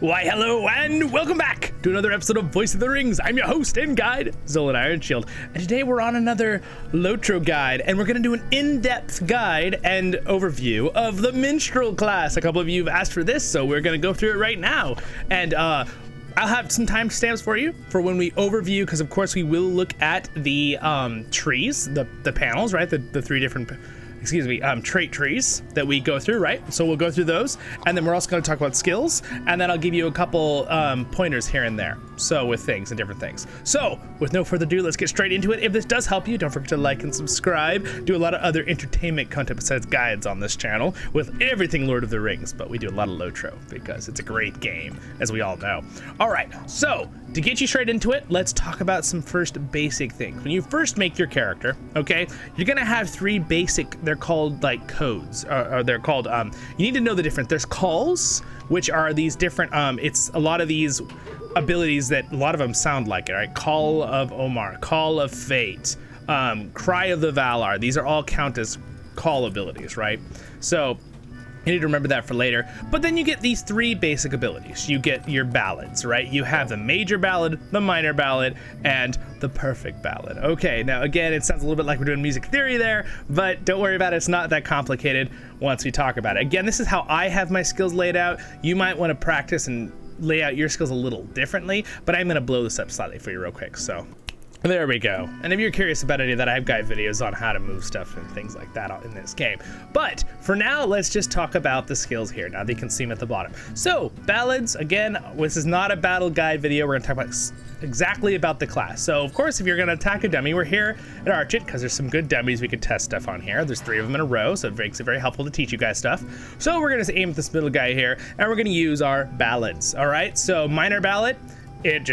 Why, hello, and welcome back to another episode of Voice of the Rings. I'm your host and guide, Zollin Ironshield, and today we're on another LOTRO guide, and we're going to do an in-depth guide and overview of the Minstrel class. A couple of you have asked for this, so we're going to go through it right now. And I'll have some timestamps for you for when we overview, because of course we will look at the trees, the panels, right? The three different, trait trees that we go through, right? So we'll go through those, and then we're also going to talk about skills, and then I'll give you a couple pointers here and there, so with things and different things. So with no further ado, let's get straight into it. If this does help you, don't forget to like and subscribe. Do a lot of other entertainment content besides guides on this channel with everything Lord of the Rings, but we do a lot of LOTRO because it's a great game, as we all know. All right, so to get you straight into it, let's talk about some first basic things. When you first make your character, okay, you're gonna have three basic, they're called like codes, or they're called, you need to know the difference. There's calls, which are these different, it's a lot of these abilities that a lot of them sound like it, right? Call of Omar, Call of Fate, Cry of the Valar. These are all count as call abilities, right? So you need to remember that for later. But then you get these three basic abilities. You get your ballads, right? You have the major ballad, the minor ballad, and the perfect ballad. Okay, now again, it sounds a little bit like we're doing music theory there, but don't worry about it. It's not that complicated once we talk about it. Again, this is how I have my skills laid out. You might want to practice and lay out your skills a little differently, but I'm going to blow this up slightly for you real quick. So there we go. And if you're curious about any of that, I have guide videos on how to move stuff and things like that in this game. But for now, let's just talk about the skills here. Now that you can see them at the bottom. So ballads, again, this is not a battle guide video. We're gonna talk about exactly about the class. So of course, if you're gonna attack a dummy, we're here at Archit because there's some good dummies we can test stuff on here. There's 3 of them in a row, so it makes it very helpful to teach you guys stuff. So we're gonna aim at this middle guy here, and we're gonna use our ballads. All right, so minor ballad, it's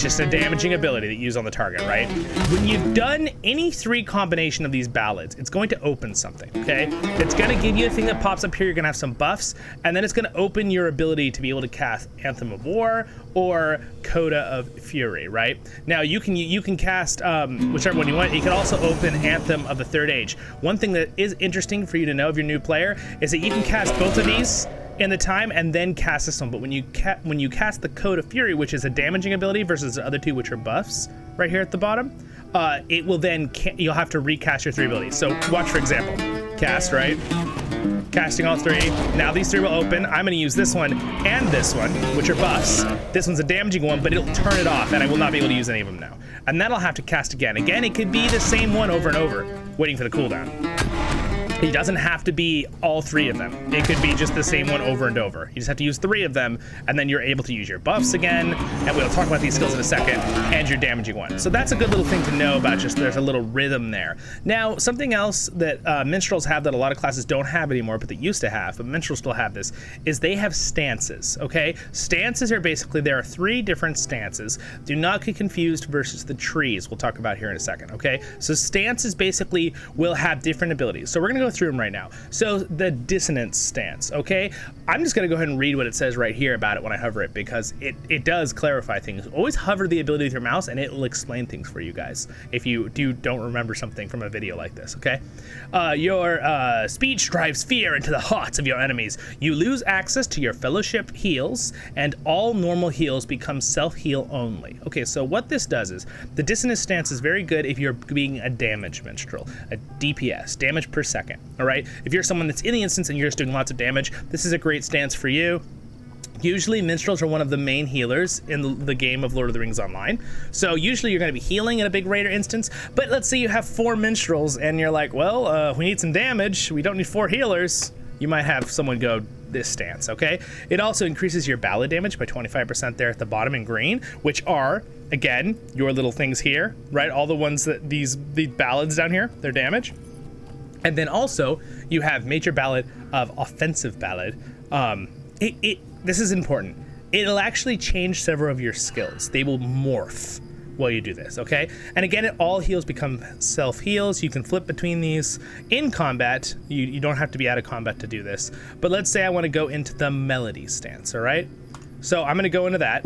just a damaging ability that you use on the target, right? When you've done any 3 combination of these ballads, it's going to open something, okay? It's gonna give you a thing that pops up here. You're gonna have some buffs, and then it's gonna open your ability to be able to cast Anthem of War or Coda of Fury, right? Now you can cast whichever one you want. You can also open Anthem of the Third Age. One thing that is interesting for you to know if you're a new player is that you can cast both of these in the time and then cast this one, but when you cast the Code of Fury, which is a damaging ability, versus the other 2, which are buffs right here at the bottom, it will then you'll have to recast your 3 abilities. So watch, for example, cast, right? Casting all 3. Now these 3 will open. I'm going to use this one and this one, which are buffs. This one's a damaging one, but it'll turn it off, and I will not be able to use any of them now. And then I'll have to cast again. Again, it could be the same one over and over, waiting for the cooldown. It doesn't have to be all 3 of them. It could be just the same one over and over. You just have to use 3 of them, and then you're able to use your buffs again, and we'll talk about these skills in a second, and your damaging one. So that's a good little thing to know about, just there's a little rhythm there. Now, something else that minstrels have that a lot of classes don't have anymore, but they used to have, but minstrels still have this, is they have stances, okay? Stances are basically, there are 3 different stances. Do not get confused versus the trees we'll talk about here in a second, okay? So stances basically will have different abilities. So we're gonna go through them right now. So the dissonance stance, okay? I'm just gonna go ahead and read what it says right here about it when I hover it, because it does clarify things. Always hover the ability with your mouse and it will explain things for you guys if you don't remember something from a video like this, okay? Your speech drives fear into the hearts of your enemies. You lose access to your fellowship heals, and all normal heals become self-heal only. Okay, so what this does is, the dissonance stance is very good if you're being a damage minstrel, a DPS, damage per second. All right, if you're someone that's in the instance and you're just doing lots of damage, this is a great stance for you. Usually minstrels are one of the main healers in the game of Lord of the Rings Online. So usually you're going to be healing in a big raider instance, but let's say you have 4 minstrels and you're like, well, we need some damage, we don't need 4 healers. You might have someone go this stance, okay? It also increases your ballad damage by 25% there at the bottom in green, which are, again, your little things here, right? All the ones that these ballads down here, their damage. And then also you have major ballad of offensive ballad. This is important. It'll actually change several of your skills. They will morph while you do this, okay? And again, all heals become self-heals. You can flip between these in combat. You don't have to be out of combat to do this. But let's say I want to go into the melody stance, all right? So I'm going to go into that.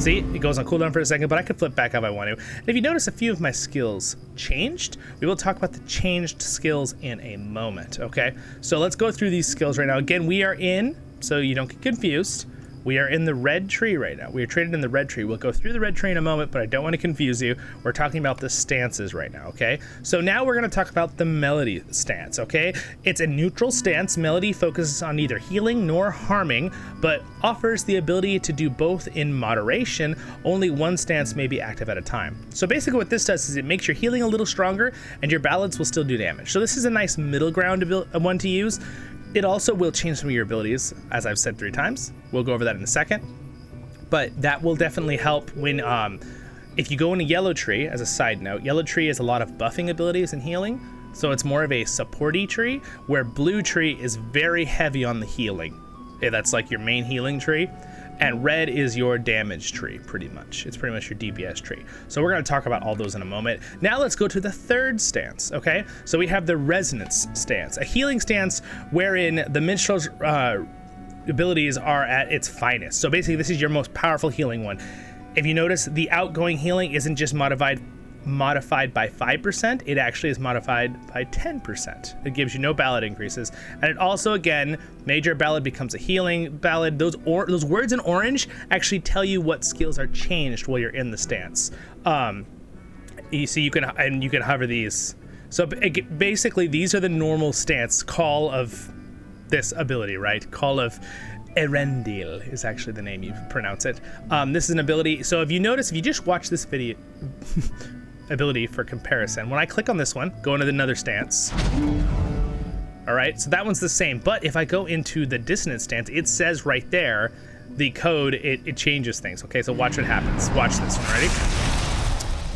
See, it goes on cooldown for a second, but I could flip back if I want to. And if you notice, a few of my skills changed. We will talk about the changed skills in a moment, okay? So let's go through these skills right now. Again, we are in so you don't get confused, we are in the red tree right now. We are traded in the red tree. We'll go through the red tree in a moment, but I don't want to confuse you. We're talking about the stances right now, okay? So now we're going to talk about the melody stance, okay? It's a neutral stance. Melody focuses on neither healing nor harming, but offers the ability to do both in moderation. Only one stance may be active at a time. So basically what this does is it makes your healing a little stronger and your ballads will still do damage. So this is a nice middle ground one to use. It also will change some of your abilities, as I've said 3 times. We'll go over that in a second. But that will definitely help when, if you go into Yellow Tree, as a side note, Yellow Tree has a lot of buffing abilities and healing. So it's more of a supporty tree, where Blue Tree is very heavy on the healing. Okay, that's like your main healing tree. And red is your damage tree, pretty much. It's pretty much your DPS tree. So we're going to talk about all those in a moment. Now let's go to the third stance, okay? So we have the resonance stance, a healing stance wherein the Minstrel's abilities are at its finest. So basically, this is your most powerful healing one. If you notice, the outgoing healing isn't just modified by 5%, it actually is modified by 10%. It gives you no ballad increases, and it also, again, major ballad becomes a healing ballad. Those words in orange actually tell you what skills are changed while you're in the stance. You see, you can hover these. So basically, these are the normal stance. Call of this ability, right? Call of Erendil is actually the name you pronounce it. This is an ability. So if you notice, if you just watch this video. Ability for comparison. When I click on this one, go into another stance. All right, so that one's the same. But if I go into the dissonance stance, it says right there, the code, it changes things. Okay, so watch what happens. Watch this one, ready?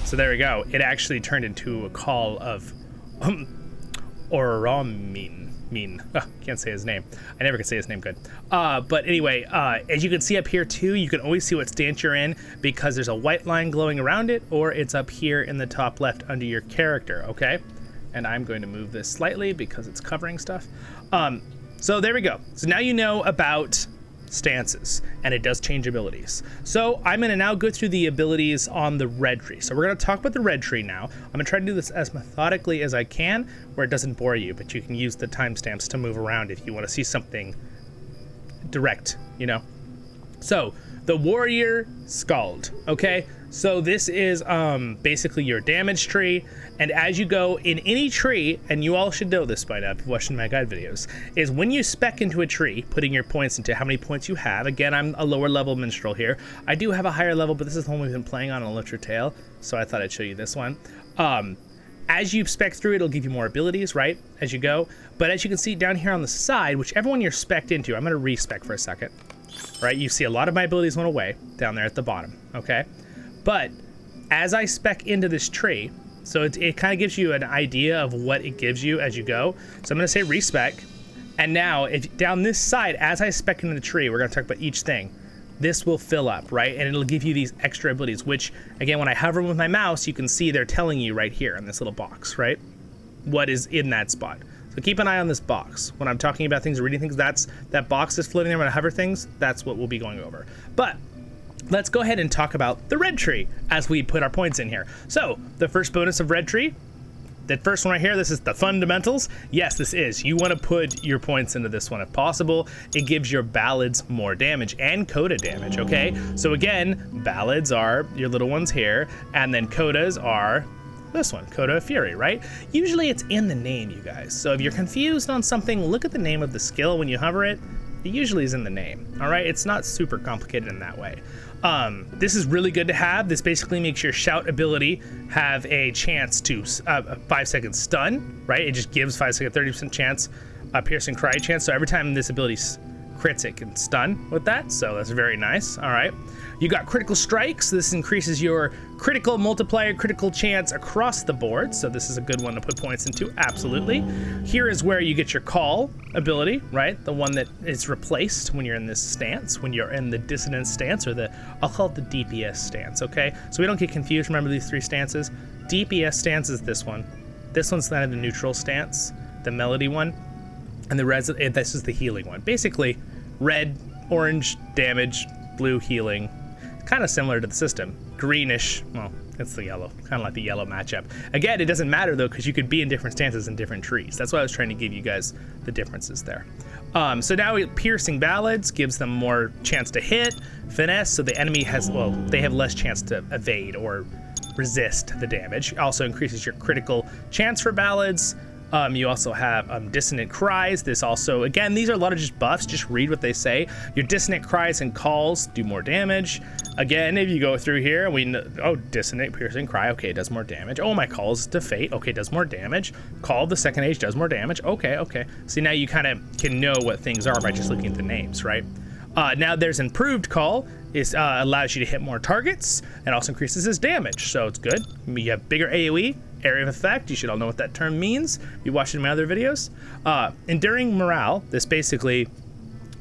So there we go. It actually turned into a call of Oromin. Can't say his name. I never can say his name good. But anyway, as you can see up here too, you can always see what stance you're in because there's a white line glowing around it, or it's up here in the top left under your character, okay? And I'm going to move this slightly because it's covering stuff. So there we go. So now you know about stances, and it does change abilities. So I'm going to now go through the abilities on the red tree. So we're going to talk about the red tree now. I'm going to try to do this as methodically as I can, where it doesn't bore you, but you can use the timestamps to move around if you want to see something direct, you know? So the Warrior-Skald, okay? So this is basically your damage tree, and as you go in any tree, and you all should know this by now if you've watched my guide videos, is when you spec into a tree, putting your points into how many points you have. Again, I'm a lower level minstrel here. I do have a higher level, but this is the one we've been playing on LOTRO Tail, so I thought I'd show you this one. As you spec through, it'll give you more abilities, right, as you go. But as you can see down here on the side, whichever one you're spec'd into, I'm going to respec for a second. Right, you see a lot of my abilities went away down there at the bottom, okay? But as I spec into this tree, so it kind of gives you an idea of what it gives you as you go. So I'm going to say respec, and now if down this side, as I spec into the tree, we're going to talk about each thing. This will fill up, right? And it'll give you these extra abilities, which, again, when I hover with my mouse, you can see they're telling you right here in this little box, right? What is in that spot. So keep an eye on this box. When I'm talking about things or reading things, that box is floating there when I hover things, that's what we'll be going over. But let's go ahead and talk about the red tree as we put our points in here. So the first bonus of red tree, that first one right here, this is the fundamentals. Yes, this is. You want to put your points into this one if possible. It gives your ballads more damage and coda damage, okay? So again, ballads are your little ones here, and then codas are this one, Coda of Fury, right? Usually it's in the name, you guys. So if you're confused on something, look at the name of the skill when you hover it. It usually is in the name, all right? It's not super complicated in that way. This is really good to have. This basically makes your shout ability have a chance to 5-second stun, right? It just gives 5-second 30% chance, piercing cry chance. So every time this ability crits, it can stun with that. So that's very nice. All right. You got critical strikes. This increases your critical multiplier, critical chance across the board. So this is a good one to put points into. Absolutely. Here is where you get your call ability, right? The one that is replaced when you're in this stance, when you're in the dissonance stance, or I'll call it the DPS stance, okay? So we don't get confused. Remember these 3 stances. DPS stance is this one. This one's kind of the neutral stance, the melody one, and this is the healing one. Basically, red, orange, damage, blue, healing. Kind of similar to the system. Greenish, well, it's the yellow, kind of like the yellow matchup. Again, it doesn't matter though, because you could be in different stances in different trees. That's why I was trying to give you guys the differences there. So now piercing ballads gives them more chance to hit. Finesse, so the enemy has, well, they have less chance to evade or resist the damage. Also increases your critical chance for ballads. You also have dissonant cries. This also, again, these are a lot of just buffs. Just read what they say. Your dissonant cries and calls do more damage. Again, if you go through here, we know, oh, dissonant, piercing cry, okay, it does more damage. Oh, my calls to fate, okay, does more damage. Call of the second age does more damage. Okay, okay. See, now you kind of can know what things are by just looking at the names, right? Now there's improved call. It allows you to hit more targets and also increases his damage, so it's good. You have bigger AoE, area of effect. You should all know what that term means. You watched it in my other videos. Enduring morale. This basically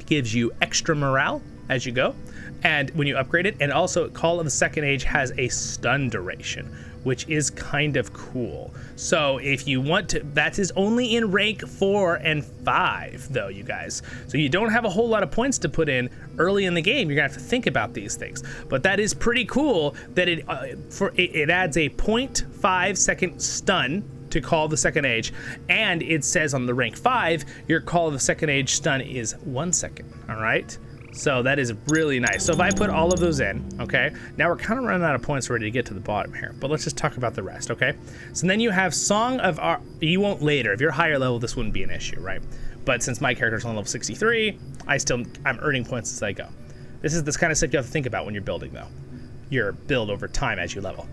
gives you extra morale as you go, and when you upgrade it, and also Call of the Second Age has a stun duration, which is kind of cool. So if you want to, that is only in rank 4 and 5 though, you guys. So you don't have a whole lot of points to put in early in the game. You're gonna have to think about these things. But that is pretty cool that it adds a 0.5 second stun to Call of the Second Age, and it says on the rank 5, your Call of the Second Age stun is 1 second, all right? So that is really nice. So if I put all of those in, okay, now we're kind of running out of points ready to get to the bottom here, but let's just talk about the rest, okay? So then you have Song of Our, you won't later. If you're higher level, this wouldn't be an issue, right? But since my character's on level 63, I'm earning points as I go. This is this kind of stuff you have to think about when you're building though. Your build over time as you level.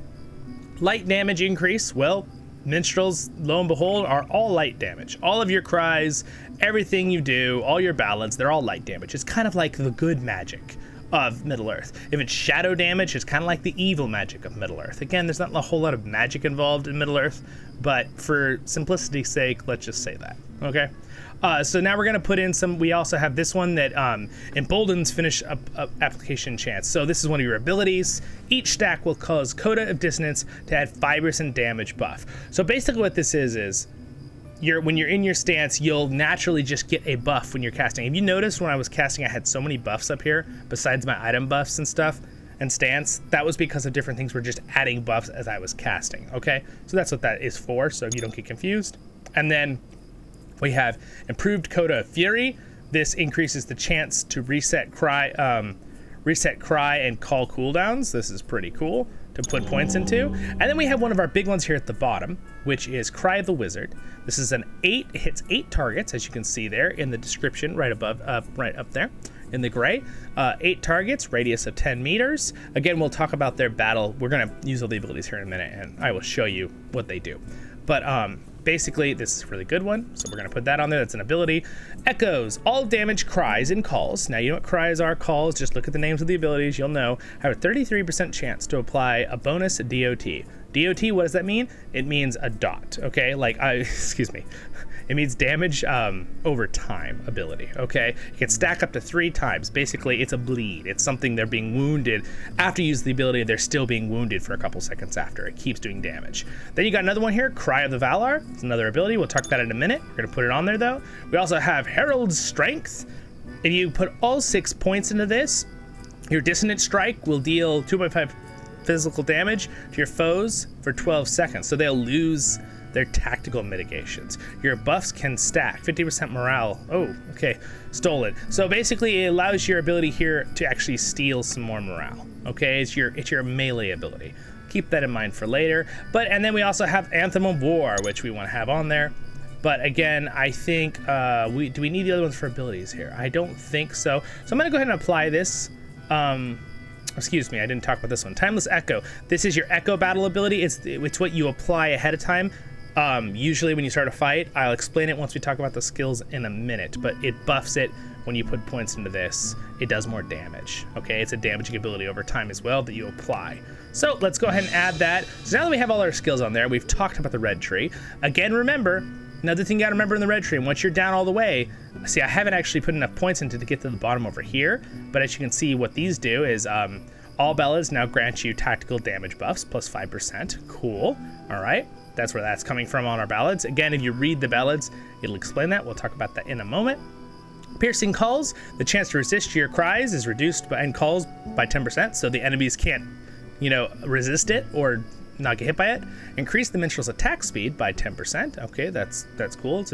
Light damage increase, well, Minstrels, lo and behold, are all light damage. All of your cries, everything you do, all your ballads, they're all light damage. It's kind of like the good magic of Middle-earth. If it's shadow damage, it's kind of like the evil magic of Middle-earth. Again, there's not a whole lot of magic involved in Middle-earth, but for simplicity's sake, let's just say that, okay? So now we're gonna put in some, we also have this one that emboldens finish up application chance. So this is one of your abilities. Each stack will cause Coda of Dissonance to add fibrous and damage buff. So basically what this is when you're in your stance, you'll naturally just get a buff when you're casting. Have you noticed when I was casting, I had so many buffs up here, besides my item buffs and stuff, and stance? That was because of different things. We're just adding buffs as I was casting, okay? So that's what that is for, so if you don't get confused. And then we have improved Coda of Fury. This increases the chance to reset cry and call cooldowns. This is pretty cool to put points into. And then we have one of our big ones here at the bottom, which is Cry of the Wizard. This is an 8, it hits 8 targets, as you can see there in the description right above, right up there in the gray. 8 targets, radius of 10 meters. Again, we'll talk about their battle. We're gonna use all the abilities here in a minute, and I will show you what they do. But basically, this is a really good one, so we're gonna put that on there. That's an ability. Echoes, all damage cries and calls. Now, you know what cries are, calls, just look at the names of the abilities, you'll know. Have a 33% chance to apply a bonus DOT. DOT, what does that mean? It means a dot, okay? Like, excuse me. It means damage over time ability, okay? You can stack up to 3 times. Basically, it's a bleed. It's something they're being wounded. After you use the ability, they're still being wounded for a couple seconds after. It keeps doing damage. Then you got another one here, Cry of the Valar. It's another ability. We'll talk about it in a minute. We're gonna put it on there though. We also have Herald's Strength. If you put all 6 points into this, your Dissonant Strike will deal 2.5 physical damage to your foes for 12 seconds. So they'll lose their tactical mitigations. Your buffs can stack 50% morale. Oh, okay, stolen. So basically, it allows your ability here to actually steal some more morale. Okay, it's your melee ability. Keep that in mind for later. And then we also have Anthem of War, which we want to have on there. But again, I think do we need the other ones for abilities here? I don't think so. So I'm gonna go ahead and apply this. Excuse me, I didn't talk about this one. Timeless Echo. This is your Echo battle ability. It's what you apply ahead of time. Usually when you start a fight. I'll explain it once we talk about the skills in a minute, but it buffs it when you put points into this. It does more damage, okay? It's a damaging ability over time as well that you apply. So let's go ahead and add that. So now that we have all our skills on there, we've talked about the red tree. Again, remember, another thing you gotta remember in the red tree, once you're down all the way, see, I haven't actually put enough points into to get to the bottom over here, but as you can see, what these do is all ballads now grant you tactical damage buffs plus 5%. Cool, all right. That's where that's coming from on our ballads. Again, if you read the ballads, it'll explain that. We'll talk about that in a moment. Piercing calls, the chance to resist your cries is reduced and calls by 10%, so the enemies can't, resist it or not get hit by it. Increase the Minstrel's attack speed by 10%. Okay, that's cool.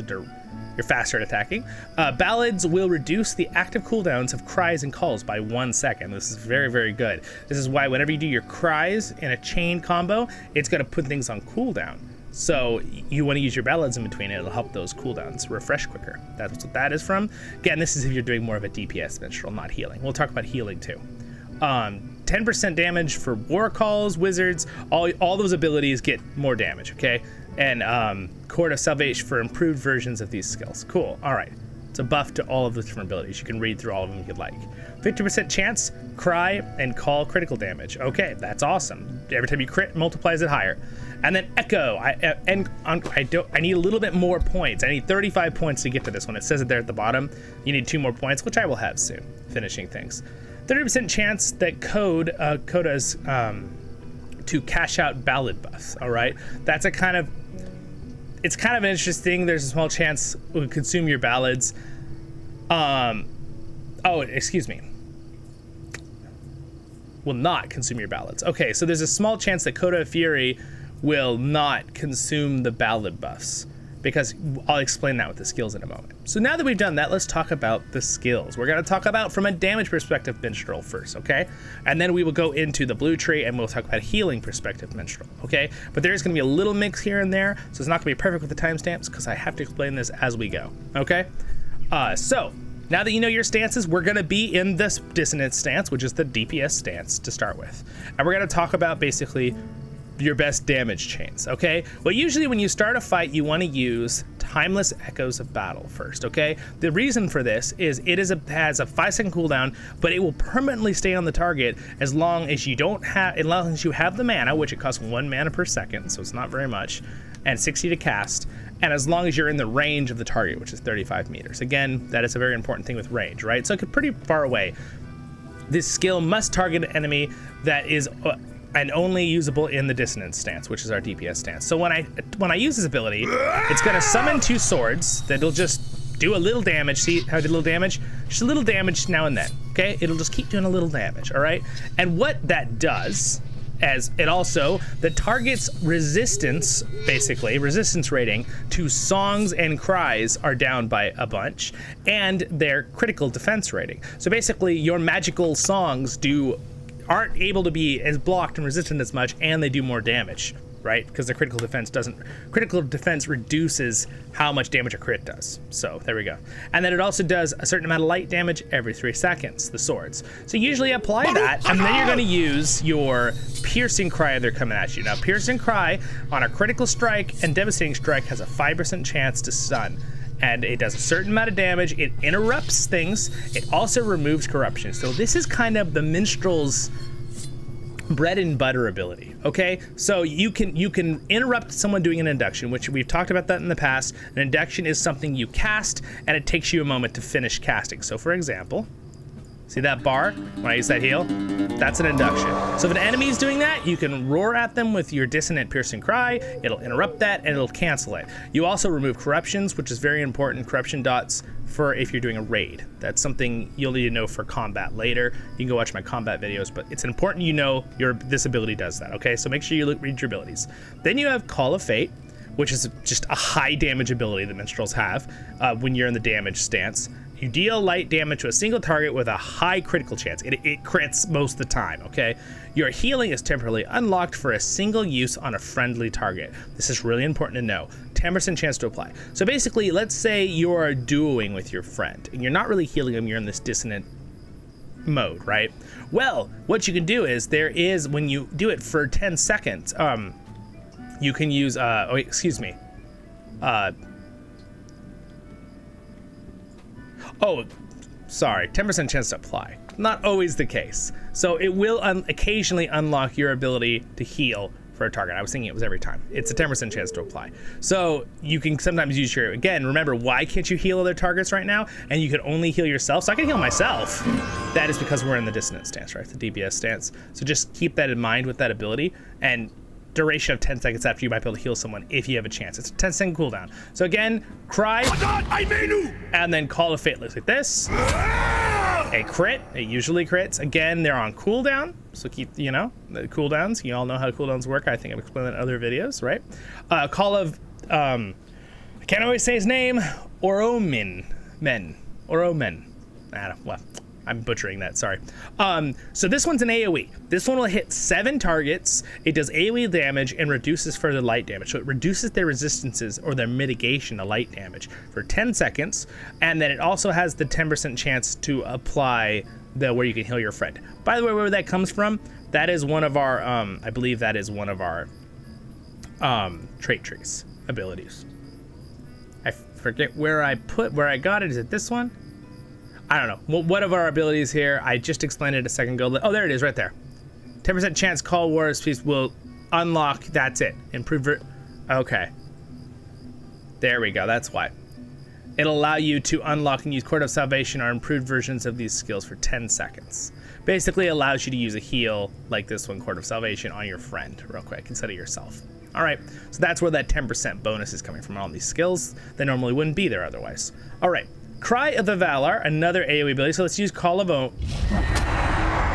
You're faster at attacking. Ballads will reduce the active cooldowns of cries and calls by 1 second. This is very, very good. This is why whenever you do your cries in a chain combo, it's going to put things on cooldown. So you want to use your ballads in between, and it'll help those cooldowns refresh quicker. That's what that is from. Again, this is if you're doing more of a DPS Minstrel, not healing. We'll talk about healing too. 10% damage for war calls, wizards, all those abilities get more damage, okay? And Cord of Salvation for improved versions of these skills. Cool, all right. It's a buff to all of the different abilities. You can read through all of them if you'd like. 50% chance, cry, and call critical damage. Okay, that's awesome. Every time you crit, multiplies it higher. And then Echo, I need a little bit more points. I need 35 points to get to this one. It says it there at the bottom. You need 2 more points, which I will have soon, finishing things. 30% chance that Coda's to cash out ballad buffs, all right? That's it's kind of interesting. There's a small chance it would consume your ballads. Oh, excuse me. Will not consume your ballads. Okay, so there's a small chance that Coda of Fury will not consume the ballad buffs, because I'll explain that with the skills in a moment. So now that we've done that, let's talk about the skills. We're going to talk about from a damage perspective Minstrel first, okay? And then we will go into the blue tree and we'll talk about healing perspective Minstrel, okay? But there's going to be a little mix here and there, so it's not going to be perfect with the timestamps because I have to explain this as we go, okay? So now that you know your stances, we're going to be in this dissonance stance, which is the DPS stance to start with. And we're going to talk about basically your best damage chains, okay? Well, usually when you start a fight, you want to use Timeless Echoes of Battle first, okay? The reason for this is it has a 5-second cooldown, but it will permanently stay on the target as long as you have the mana, which it costs 1 mana per second, so it's not very much, and 60 to cast, and as long as you're in the range of the target, which is 35 meters. Again, that is a very important thing with range, right? So it's pretty far away. This skill must target an enemy that is and only usable in the dissonance stance, which is our DPS stance. So when I use this ability, it's gonna summon 2 swords that'll just do a little damage. See how I did a little damage? Just a little damage now and then, okay? It'll just keep doing a little damage, all right? And what that does, the target's resistance, basically, resistance rating to songs and cries are down by a bunch, and their critical defense rating. So basically, your magical songs aren't able to be as blocked and resistant as much, and they do more damage, right? Because the critical defense reduces how much damage a crit does. So there we go. And then it also does a certain amount of light damage every 3 seconds, the swords. So usually apply that, and then you're gonna use your Piercing Cry if they're coming at you. Now, Piercing Cry on a critical strike and devastating strike has a 5% chance to stun. And it does a certain amount of damage. It interrupts things. It also removes corruption. So this is kind of the Minstrel's bread and butter ability, okay? So you can interrupt someone doing an induction, which we've talked about that in the past. An induction is something you cast, and it takes you a moment to finish casting. So for example, see that bar? When I use that heal, that's an induction. So if an enemy is doing that, you can roar at them with your dissonant piercing cry. It'll interrupt that and it'll cancel it. You also remove corruptions, which is very important. Corruption dots for if you're doing a raid. That's something you'll need to know for combat later. You can go watch my combat videos, but it's important you know this ability does that, okay? So make sure you read your abilities. Then you have Call of Fate, which is just a high damage ability that Minstrels have when you're in the damage stance. You deal light damage to a single target with a high critical chance. It crits most of the time, okay? Your healing is temporarily unlocked for a single use on a friendly target. This is really important to know. 10% chance to apply. So basically, let's say you're duoing with your friend, and you're not really healing them, you're in this dissonant mode, right? Well, what you can do is, when you do it for 10 seconds, you can use, sorry, 10% chance to apply. Not always the case. So it will occasionally unlock your ability to heal for a target. I was thinking it was every time. It's a 10% chance to apply. So you can sometimes use again, remember, why can't you heal other targets right now? And you can only heal yourself. So I can heal myself. That is because we're in the dissonance stance, right? The DPS stance. So just keep that in mind with that ability. And duration of 10 seconds after, you might be able to heal someone if you have a chance. It's a 10-second cooldown. So again, cry, and then Call of Fate looks like this. a crit. It usually crits. Again, they're on cooldown, so keep, you know, the cooldowns. You all know how cooldowns work. I think I've explained that in other videos, right? Call of, I can't always say his name, Oromen. Well, I'm butchering that, sorry. So this one's an AoE. This one will hit 7 targets. It does AoE damage and reduces further light damage. So it reduces their resistances or their mitigation to light damage for 10 seconds. And then it also has the 10% chance to apply the where you can heal your friend. By the way, where that comes from, that is one of our, I believe that is one of our trait trees abilities. I forget where I got it. Is it this one? I don't know. Well, what of our abilities here? I just explained it a second ago. Oh, there it is right there. 10% chance call Warrior-Skald will unlock. That's it. Okay. There we go. That's why. It'll allow you to unlock and use Court of Salvation or improved versions of these skills for 10 seconds. Basically allows you to use a heal like this one, Court of Salvation, on your friend real quick instead of yourself. All right, so that's where that 10% bonus is coming from on these skills that normally wouldn't be there otherwise. All right. Cry of the Valor, another AoE ability. So let's use Call of Own.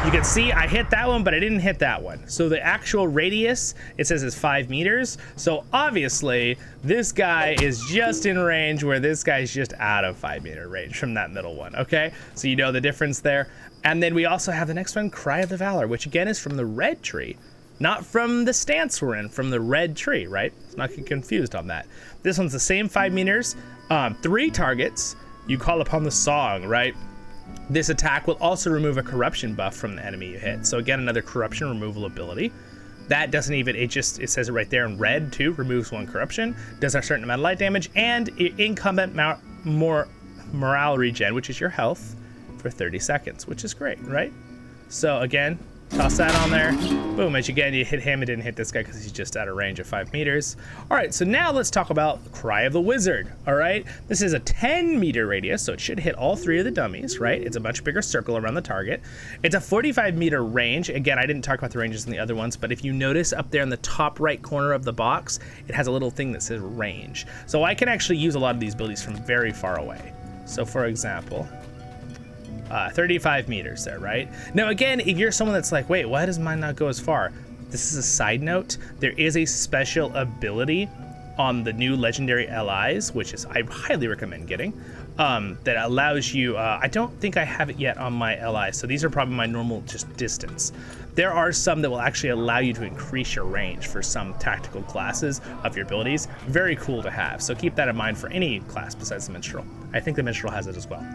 You can see I hit that one, but I didn't hit that one. So the actual radius, it says is 5 meters. So obviously this guy is just in range where this guy's just out of 5 meter range from that middle one, okay? So you know the difference there. And then we also have the next one, Cry of the Valor, which again is from the red tree. Not from the stance we're in, from the red tree, right? Let's not get confused on that. This one's the same 5 meters, 3 targets. You call upon the song, right? This attack will also remove a corruption buff from the enemy you hit. So again, another corruption removal ability. That doesn't even, it says it right there in red too, removes 1 corruption, does a certain amount of light damage, and in combat morale regen, which is your health, for 30 seconds, which is great, right? So again, toss that on there. Boom, as again, you hit him, it didn't hit this guy because he's just out of range of 5 meters. All right, so now let's talk about Cry of the Wizard, all right? This is a 10 meter radius, so it should hit all 3 of the dummies, right? It's a much bigger circle around the target. It's a 45 meter range. Again, I didn't talk about the ranges in the other ones, but if you notice up there in the top right corner of the box, it has a little thing that says range. So I can actually use a lot of these abilities from very far away. So for example, 35 meters there, right? Now, again, if you're someone that's like, wait, why does mine not go as far? This is a side note. There is a special ability on the new Legendary LIs, which is I highly recommend getting, that allows you, I don't think I have it yet on my LI, so these are probably my normal just distance. There are some that will actually allow you to increase your range for some tactical classes of your abilities. Very cool to have, so keep that in mind for any class besides the Minstrel. I think the Minstrel has it as well.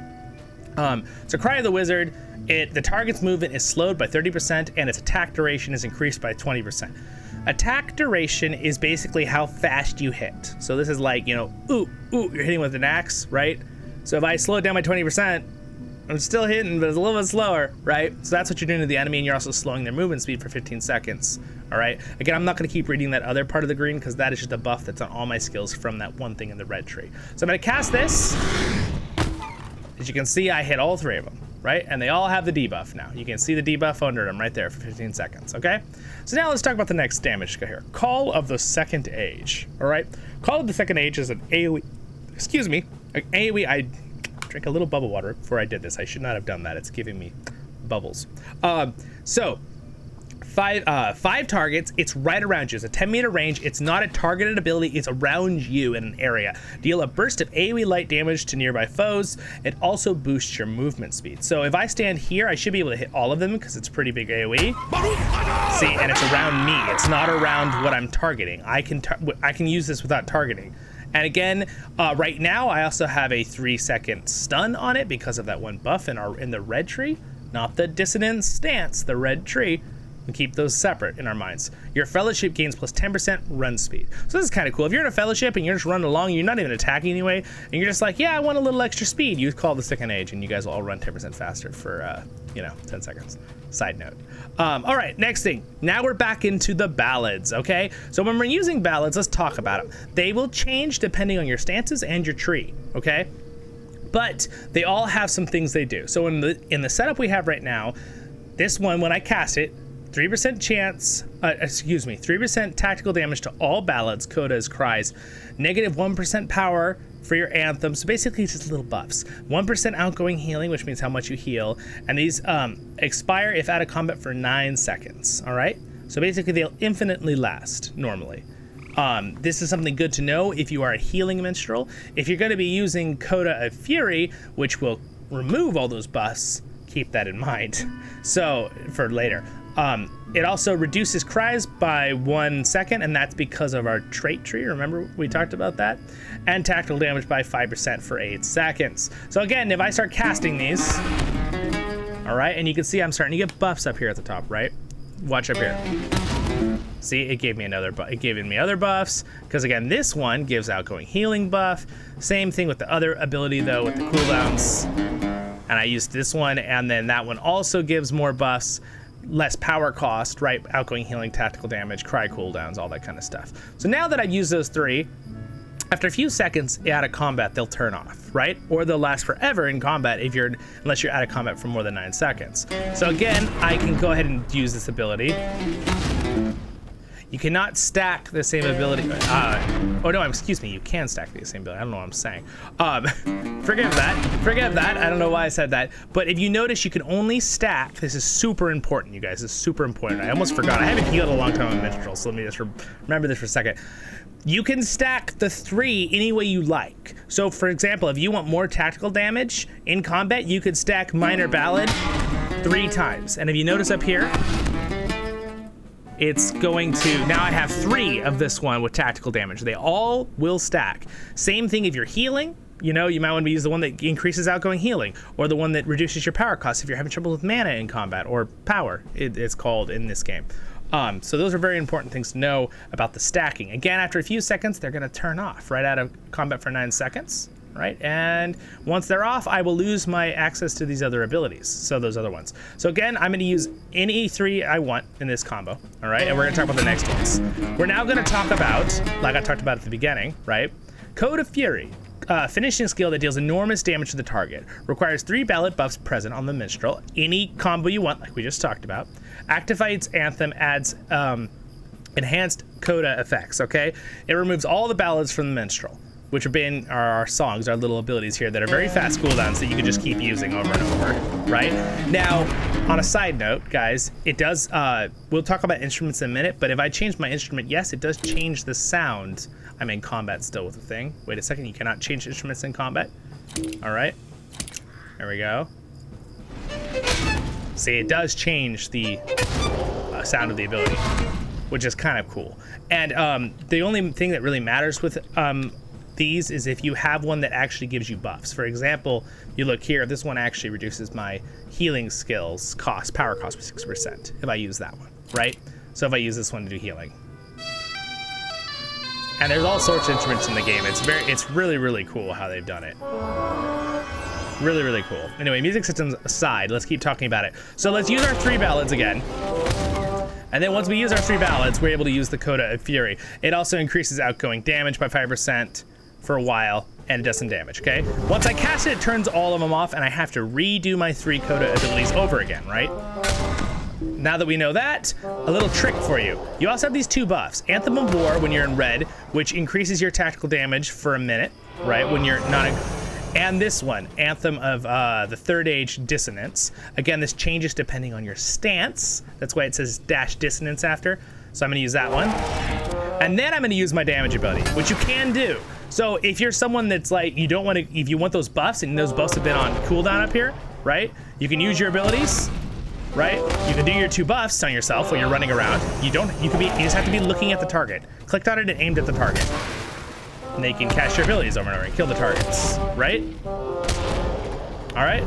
So Cry of the Wizard, the target's movement is slowed by 30% and its attack duration is increased by 20%. Attack duration is basically how fast you hit. So this is like, you know, you're hitting with an axe, right? So if I slow it down by 20%, I'm still hitting, but it's a little bit slower, right? So that's what you're doing to the enemy, and you're also slowing their movement speed for 15 seconds, all right? Again, I'm not gonna keep reading that other part of the green because that is just a buff that's on all my skills from that one thing in the red tree. So I'm gonna cast this. As you can see, I hit all 3 of them, right? And they all have the debuff now. You can see the debuff under them right there for 15 seconds, okay? So now let's talk about the next damage here. Call of the Second Age, all right? Call of the Second Age is an AoE, excuse me, an AoE. I drank a little bubble water before I did this. I should not have done that. It's giving me bubbles. So 5 targets, it's right around you. It's a 10 meter range. It's not a targeted ability, it's around you in an area. Deal a burst of AoE light damage to nearby foes. It also boosts your movement speed. So if I stand here, I should be able to hit all of them because it's pretty big AoE. See, and it's around me. It's not around what I'm targeting. I can use this without targeting. And again, right now I also have a 3-second stun on it because of that one buff in the red tree, not the dissonant stance, the red tree. And keep those separate in our minds. Your fellowship gains plus 10% run speed. So this is kind of cool. If you're in a fellowship and you're just running along, you're not even attacking anyway, and you're just like, yeah, I want a little extra speed, you call the Second Age and you guys will all run 10% faster for, 10 seconds. Side note. All right, next thing. Now we're back into the ballads, okay? So when we're using ballads, let's talk about them. They will change depending on your stances and your tree, okay? But they all have some things they do. So in the setup we have right now, this one, when I cast it, 3% chance, 3% tactical damage to all ballads, codas, cries, -1% power for your anthem. So basically it's just little buffs. 1% outgoing healing, which means how much you heal. And these expire if out of combat for 9 seconds, all right? So basically they'll infinitely last normally. This is something good to know if you are a healing minstrel. If you're going to be using Coda of Fury, which will remove all those buffs, keep that in mind. So for later. It also reduces cries by 1 second, and that's because of our trait tree. Remember we talked about that? And tactical damage by 5% for 8 seconds. So again, if I start casting these, all right, and you can see I'm starting to get buffs up here at the top, right? Watch up here. See, it gave me another buff. It gave me other buffs, because again, this one gives outgoing healing buff. Same thing with the other ability though, with the cooldowns. And I used this one, and then that one also gives more buffs. Less power cost, right? Outgoing healing, tactical damage, cry cooldowns, all that kind of stuff. So now that I've used those 3, after a few seconds out of combat, they'll turn off, right? Or they'll last forever in combat unless you're out of combat for more than 9 seconds. So again, I can go ahead and use this ability. You cannot stack the same ability. Oh no, excuse me, you can stack the same ability. I don't know what I'm saying. Forgive that. I don't know why I said that. But if you notice, you can only stack. This is super important, you guys. This is super important. I almost forgot. I haven't healed a long time on Minstrel, so let me just remember this for a second. You can stack the 3 any way you like. So for example, if you want more tactical damage in combat, you could stack Minor Ballad 3 times. And if you notice up here, it's going to, now I have 3 of this one with tactical damage. They all will stack. Same thing if you're healing, you know, you might want to use the one that increases outgoing healing, or the one that reduces your power cost if you're having trouble with mana in combat, or power, it's called in this game. So those are very important things to know about the stacking. Again, after a few seconds, they're gonna turn off right out of combat for 9 seconds. Right, and once they're off, I will lose my access to these other abilities, so those other ones. So again, I'm going to use any 3 I want in this combo, all right, and we're going to talk about the next ones. We're now going to talk about, like I talked about at the beginning, right, Code of Fury. Finishing skill that deals enormous damage to the target. Requires 3 ballad buffs present on the Minstrel. Any combo you want, like we just talked about. Activates Anthem, adds enhanced Coda effects, okay? It removes all the ballads from the Minstrel, which have been our songs, our little abilities here that are very fast cooldowns that you can just keep using over and over, right? Now, on a side note, guys, it does, we'll talk about instruments in a minute, but if I change my instrument, yes, it does change the sound. I'm in combat still with the thing. Wait a second, you cannot change instruments in combat. All right, there we go. See, it does change the sound of the ability, which is kind of cool. And the only thing that really matters with these is if you have one that actually gives you buffs. For example, you look here, this one actually reduces my healing skills cost, power cost by 6% if I use that one, right? So if I use this one to do healing. And there's all sorts of instruments in the game. It's really, really cool how they've done it. Really, really cool. Anyway, music systems aside, let's keep talking about it. So let's use our 3 ballads again. And then once we use our 3 ballads, we're able to use the Coda of Fury. It also increases outgoing damage by 5% for a while, and it does some damage, okay? Once I cast it, it turns all of them off, and I have to redo my 3 Coda abilities over again, right? Now that we know that, a little trick for you. You also have these 2 buffs. Anthem of War when you're in red, which increases your tactical damage for a minute, right? When you're not in... And this one, Anthem of the Third Age Dissonance. Again, this changes depending on your stance. That's why it says -dissonance after. So I'm gonna use that one. And then I'm gonna use my damage ability, which you can do. So if you're someone that's like, you don't want to, if you want those buffs, and those buffs have been on cooldown up here, right? You can use your abilities, right? You can do your 2 buffs on yourself while you're running around. You just have to be looking at the target. Clicked on it and aimed at the target. And then you can cast your abilities over and over and kill the targets, right? All right.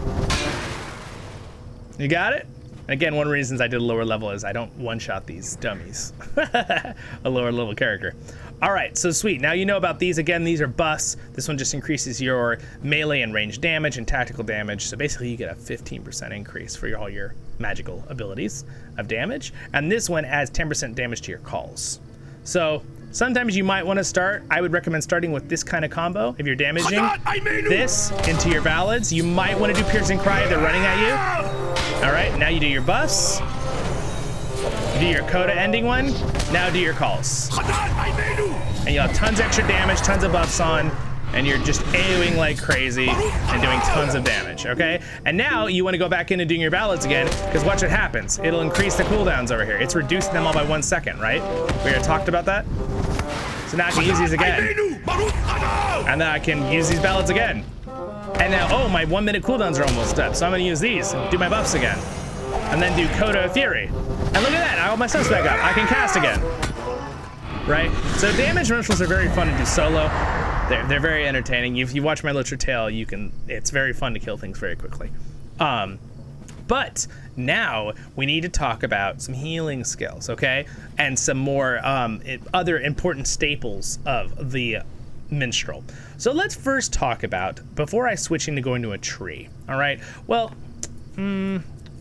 You got it? Again, one of the reasons I did a lower level is I don't one-shot these dummies. A lower level character. All right, so sweet. Now you know about these. Again, these are buffs. This one just increases your melee and range damage and tactical damage. So basically you get a 15% increase for all your magical abilities of damage. And this one adds 10% damage to your calls. So sometimes you might want to start, I would recommend starting with this kind of combo. If you're damaging this into your ballads, you might want to do Piercing Cry if they're running at you. All right, now you do your buffs. You do your Coda ending one. Now do your calls. And you'll have tons of extra damage, tons of buffs on. and you're just AoEing like crazy and doing tons of damage, okay? And now you want to go back in and doing your ballads again, because watch what happens. It'll increase the cooldowns over here. It's reducing them all by 1 second, right? We already talked about that. So now I can use these again. And then I can use these ballads again. And now, oh, my 1 minute cooldowns are almost up, so I'm gonna use these and do my buffs again. And then do Coda of Fury. And look at that, I got my stuffs back up. I can cast again. Right? So damage minstrels are very fun to do solo. They're very entertaining. If you watch my LOTRO tail, it's very fun to kill things very quickly. But now we need to talk about some healing skills, okay? And some more other important staples of the Minstrel. So let's first talk about, before I switch into going to a tree, all right? Well,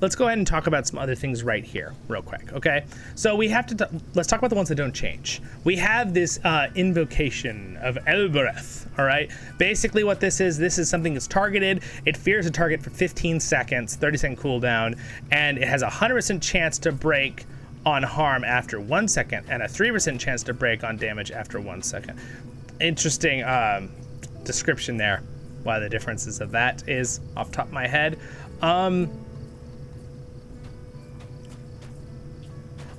let's go ahead and talk about some other things right here real quick, okay? So we have to, let's talk about the ones that don't change. We have this invocation of Elbereth, all right? Basically what this is something that's targeted. It fears a target for 15 seconds, 30-second cooldown, and it has a 100% chance to break on harm after 1 second, and a 3% chance to break on damage after 1 second. Interesting description there, why the differences of that is off the top of my head.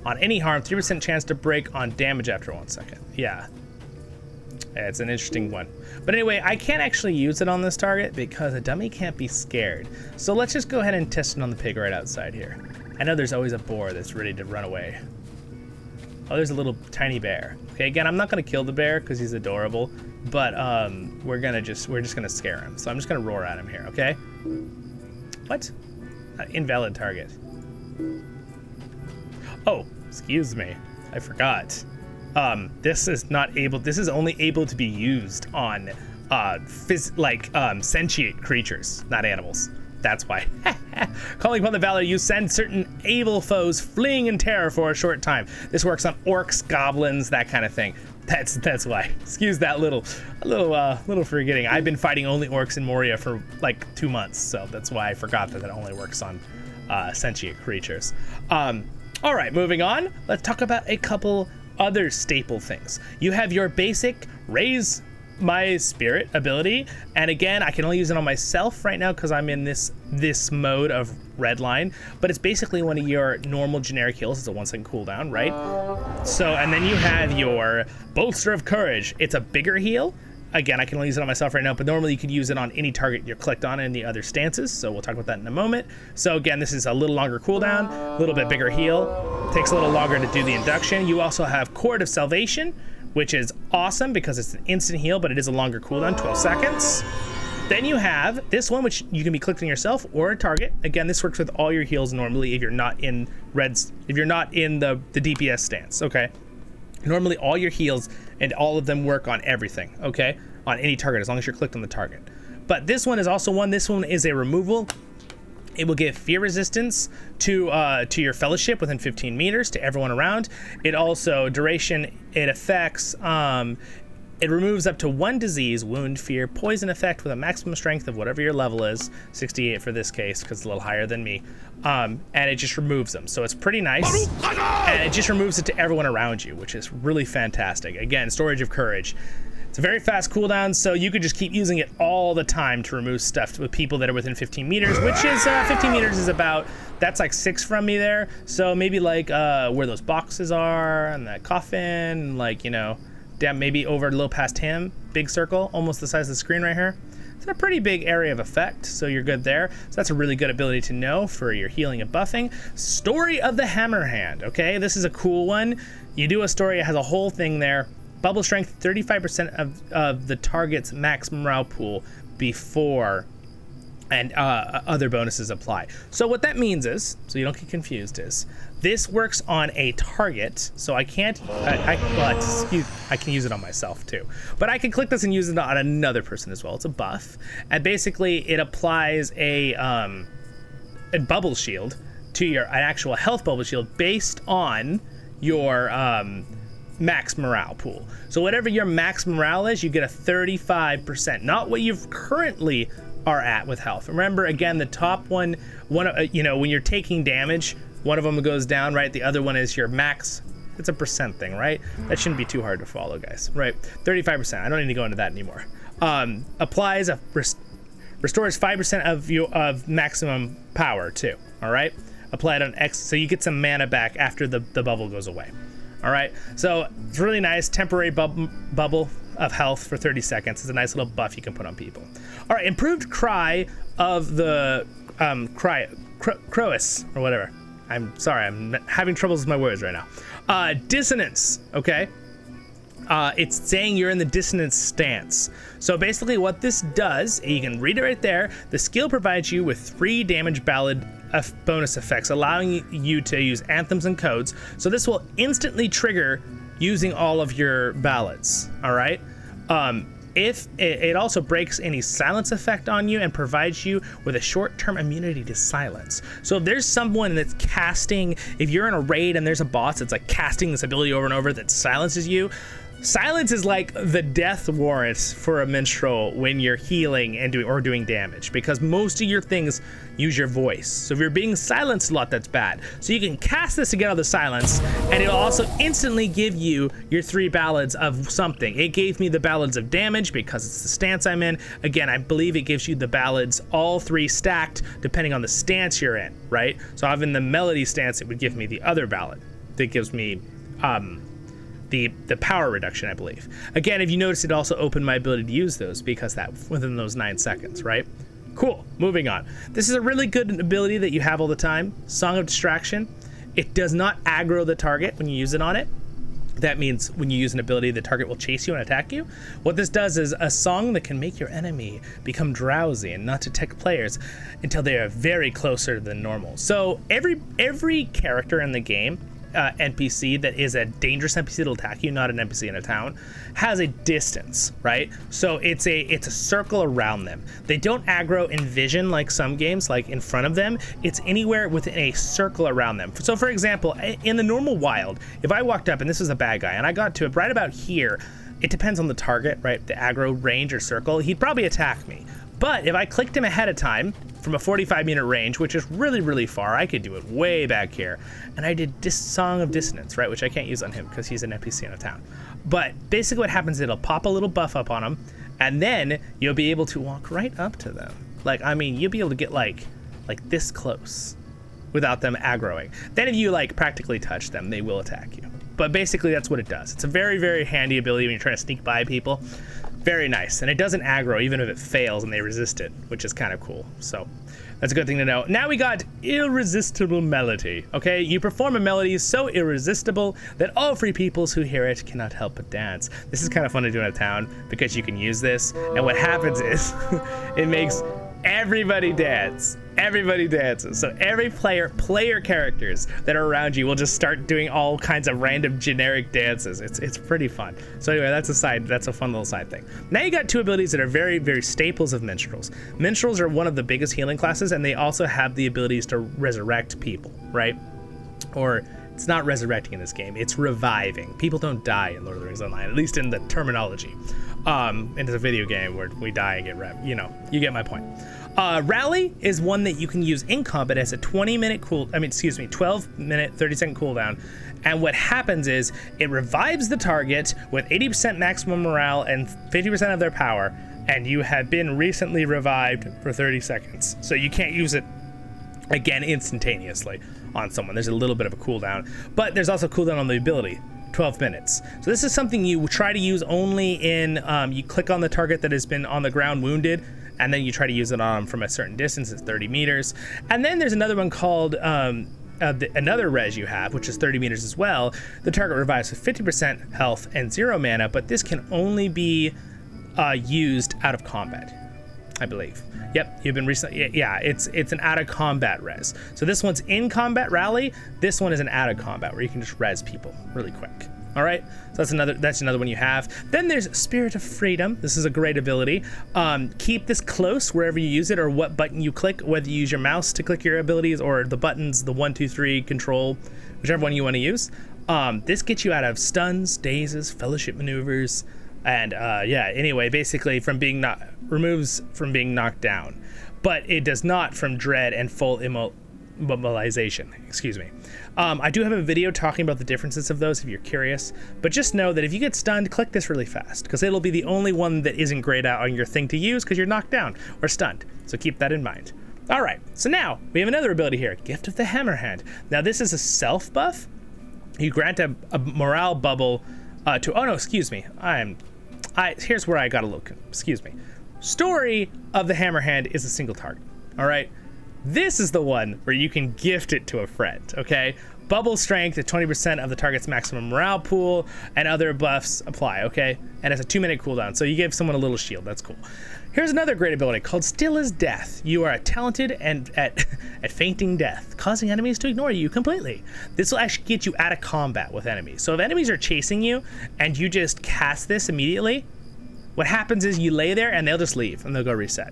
On any harm, 3% chance to break on damage after 1 second. Yeah, it's an interesting one. But anyway, I can't actually use it on this target because a dummy can't be scared. So let's just go ahead and test it on the pig right outside here. I know there's always a boar that's ready to run away. Oh, there's a little tiny bear. Okay, again, I'm not gonna kill the bear because he's adorable, but we're just gonna scare him. So I'm just gonna roar at him here, okay? What? Invalid target. Oh, excuse me, I forgot. This is only able to be used on sentient creatures, not animals. That's why. Calling upon the valor, you send certain able foes fleeing in terror for a short time. This works on orcs, goblins, that kind of thing. That's why. Excuse that little forgetting. I've been fighting only orcs in Moria for like 2 months, so that's why I forgot that it only works on sentient creatures. All right, moving on. Let's talk about a couple other staple things. You have your basic raise my spirit ability, and again, I can only use it on myself right now because I'm in this mode of redline, but it's basically one of your normal generic heals. It's a 1 second cooldown, right? So, and then you have your bolster of courage. It's a bigger heal. Again, I can only use it on myself right now, but normally you could use it on any target you're clicked on in the other stances, so we'll talk about that in a moment. So again, this is a little longer cooldown, a little bit bigger heal. Takes a little longer to do the induction. You also have Cord of Salvation, which is awesome because it's an instant heal, but it is a longer cooldown, 12 seconds. Then you have this one, which you can be clicked on yourself or a target. Again, this works with all your heals normally if you're not in the DPS stance, okay? Normally all your heals and all of them work on everything, okay? On any target, as long as you're clicked on the target. But this one is also one, this one is a removal. It will give fear resistance to your fellowship within 15 meters to everyone around. It also, duration, it affects, it removes up to 1 disease, wound, fear, poison effect with a maximum strength of whatever your level is, 68 for this case because it's a little higher than me, and it just removes them. So it's pretty nice, and it just removes it to everyone around you, which is really fantastic. Again, storage of courage. It's a very fast cooldown, so you could just keep using it all the time to remove stuff with people that are within 15 meters, which is, 15 meters is about, that's like 6 from me there. So maybe like where those boxes are and that coffin, like, you know, down maybe over a little past him, big circle, almost the size of the screen right here. It's a pretty big area of effect, so you're good there. So that's a really good ability to know for your healing and buffing. Story of the Hammerhand, okay? This is a cool one. You do a story, it has a whole thing there. Bubble strength, 35% of the target's max morale pool before, and other bonuses apply. So what that means is, so you don't get confused, is this works on a target, so I can't, I can use it on myself too, but I can click this and use it on another person as well. It's a buff, and basically it applies a bubble shield to an actual health bubble shield based on your max morale pool. So whatever your max morale is, you get a 35%, not what you've currently are at with health. Remember, again, the top one, you know, when you're taking damage, one of them goes down, right? The other one is your max. It's a percent thing, right? That shouldn't be too hard to follow, guys, right? 35%. I don't need to go into that anymore. Applies restores 5% of maximum power too. All right, apply it on X, so you get some mana back after the bubble goes away. All right, so it's really nice. Temporary bubble of health for 30 seconds. It's a nice little buff you can put on people. All right, improved cry of the Croas or whatever. I'm sorry, I'm having troubles with my words right now. Dissonance, okay? It's saying you're in the dissonance stance. So basically what this does, you can read it right there, the skill provides you with 3 damage ballad bonus effects, allowing you to use anthems and codes. So this will instantly trigger using all of your ballads, all right? If it also breaks any silence effect on you and provides you with a short-term immunity to silence. So if there's someone that's casting, if you're in a raid and there's a boss that's like casting this ability over and over that silences you, silence is like the death warrant for a minstrel when you're healing and doing damage, because most of your things use your voice. So if you're being silenced a lot, that's bad. So you can cast this to get out of the silence, and it'll also instantly give you your 3 ballads of something. It gave me the ballads of damage because it's the stance I'm in. Again, I believe it gives you the ballads all 3 stacked depending on the stance you're in, right? So if I'm in the melody stance, it would give me the other ballad that gives me the power reduction, I believe. Again, if you notice, it also opened my ability to use those because that within those 9 seconds, right? Cool, moving on. This is a really good ability that you have all the time. Song of Distraction. It does not aggro the target when you use it on it. That means when you use an ability, the target will chase you and attack you. What this does is a song that can make your enemy become drowsy and not detect players until they are very closer than normal. So every character in the game, NPC that is a dangerous NPC that'll attack you, not an NPC in a town, has a distance, right? So it's a circle around them. They don't aggro in vision like some games, like in front of them. It's anywhere within a circle around them. So for example, in the normal wild, if I walked up and this was a bad guy and I got to it right about here, it depends on the target, right? The aggro range or circle, he'd probably attack me. But if I clicked him ahead of time from a 45-minute range, which is really, really far, I could do it way back here. And I did Song of Dissonance, right? Which I can't use on him because he's an NPC in a town. But basically what happens, it'll pop a little buff up on him, and then you'll be able to walk right up to them. Like, I mean, you'll be able to get like this close without them aggroing. Then if you like practically touch them, they will attack you. But basically that's what it does. It's a very, very handy ability when you're trying to sneak by people. Very nice, and it doesn't aggro even if it fails and they resist it, which is kind of cool. So that's a good thing to know. Now we got Irresistible Melody. Okay, you perform a melody so irresistible that all free peoples who hear it cannot help but dance. This is kind of fun to do in a town because you can use this, and what happens is it makes everybody dance. Everybody dances. So every player characters that are around you will just start doing all kinds of random generic dances. It's pretty fun. So anyway, that's a fun little side thing. Now you got 2 abilities that are very, very staples of minstrels. Minstrels are one of the biggest healing classes, and they also have the abilities to resurrect people, right? Or it's not resurrecting in this game, it's reviving. People don't die in Lord of the Rings Online, at least in the terminology. It's a video game where we die and get revved. You know, you get my point. Rally is one that you can use in combat as a 12-minute, 30-second cooldown. And what happens is it revives the target with 80% maximum morale and 50% of their power, and you have been recently revived for 30 seconds. So you can't use it again instantaneously on someone. There's a little bit of a cooldown, but there's also a cooldown on the ability. 12 minutes. So this is something you try to use only in, you click on the target that has been on the ground wounded, and then you try to use it on them from a certain distance. It's 30 meters. And then there's another one called another res you have, which is 30 meters as well. The target revives with 50% health and 0 mana, but this can only be used out of combat, I believe. Yep, you've been recently, yeah, it's an out of combat res. So this one's in combat rally. This one is an out of combat where you can just res people really quick. All right, so that's another one you have. Then there's Spirit of Freedom. This is a great ability. Keep this close wherever you use it, or what button you click, whether you use your mouse to click your abilities or the buttons, the 1, 2, 3, control, whichever one you want to use. This gets you out of stuns, dazes, fellowship maneuvers, and anyway, basically removes from being knocked down, but it does not from dread and full mobilization, excuse me. I do have a video talking about the differences of those if you're curious, but just know that if you get stunned, click this really fast, because it'll be the only one that isn't grayed out on your thing to use because you're knocked down or stunned. So keep that in mind. All right, so now we have another ability here, Gift of the Hammerhand. Now this is a self buff. You grant a morale bubble to, oh no, excuse me. Here's where I got a look, excuse me. Story of the Hammerhand is a single target, all right? This is the one where you can gift it to a friend, okay? Bubble strength at 20% of the target's maximum morale pool, and other buffs apply, okay? And it's a 2-minute cooldown, so you give someone a little shield, that's cool. Here's another great ability called Still as Death. You are talented and at fainting death, causing enemies to ignore you completely. This will actually get you out of combat with enemies. So if enemies are chasing you and you just cast this immediately, what happens is you lay there and they'll just leave and they'll go reset.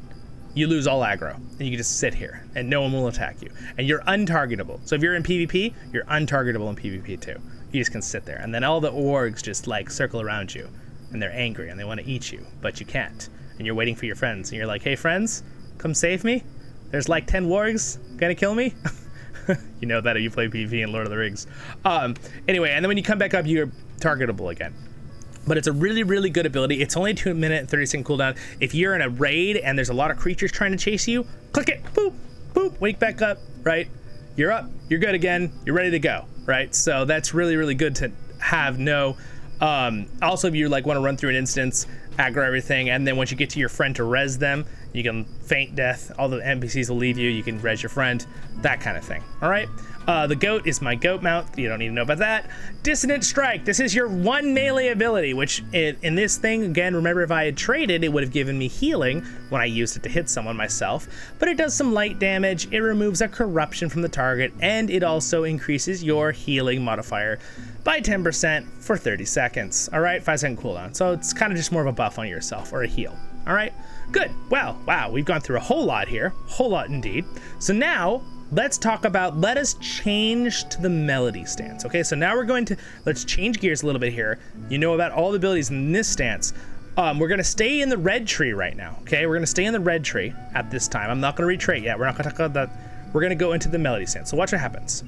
You lose all aggro and you can just sit here and no one will attack you. And you're untargetable. So if you're in PvP, you're untargetable in PvP too. You just can sit there. And then all the orgs just like circle around you and they're angry and they want to eat you, but you can't. And you're waiting for your friends and you're like, hey friends, come save me. There's like 10 wargs gonna kill me. You know that if you play PvP in Lord of the Rings. Anyway, and then when you come back up, you're targetable again. But it's a really, really good ability. It's only 2-minute and 30-second cooldown. If you're in a raid and there's a lot of creatures trying to chase you, click it, boop, boop, wake back up, right? You're up, you're good again, you're ready to go, right? So that's really, really good to have. Also, if you like want to run through an instance, aggro everything, and then once you get to your friend to res them, you can faint death, all the NPCs will leave you, you can res your friend, that kind of thing, all right? The goat is my goat mount, you don't need to know about that. Dissonant Strike, this is your one melee ability, which in this thing, again, remember if I had traded, it would have given me healing when I used it to hit someone myself, but it does some light damage, it removes a corruption from the target, and it also increases your healing modifier by 10% for 30 seconds, all right? 5-second cooldown, so it's kind of just more of a buff on yourself, or a heal, all right? Good, well, wow, we've gone through a whole lot here, whole lot indeed. So now, let's talk about, let us change to the melody stance, okay? So now let's change gears a little bit here. You know about all the abilities in this stance. We're gonna stay in the red tree right now, okay? We're gonna stay in the red tree at this time. I'm not gonna retreat yet, we're not gonna talk about that. We're gonna go into the melody stance, so watch what happens.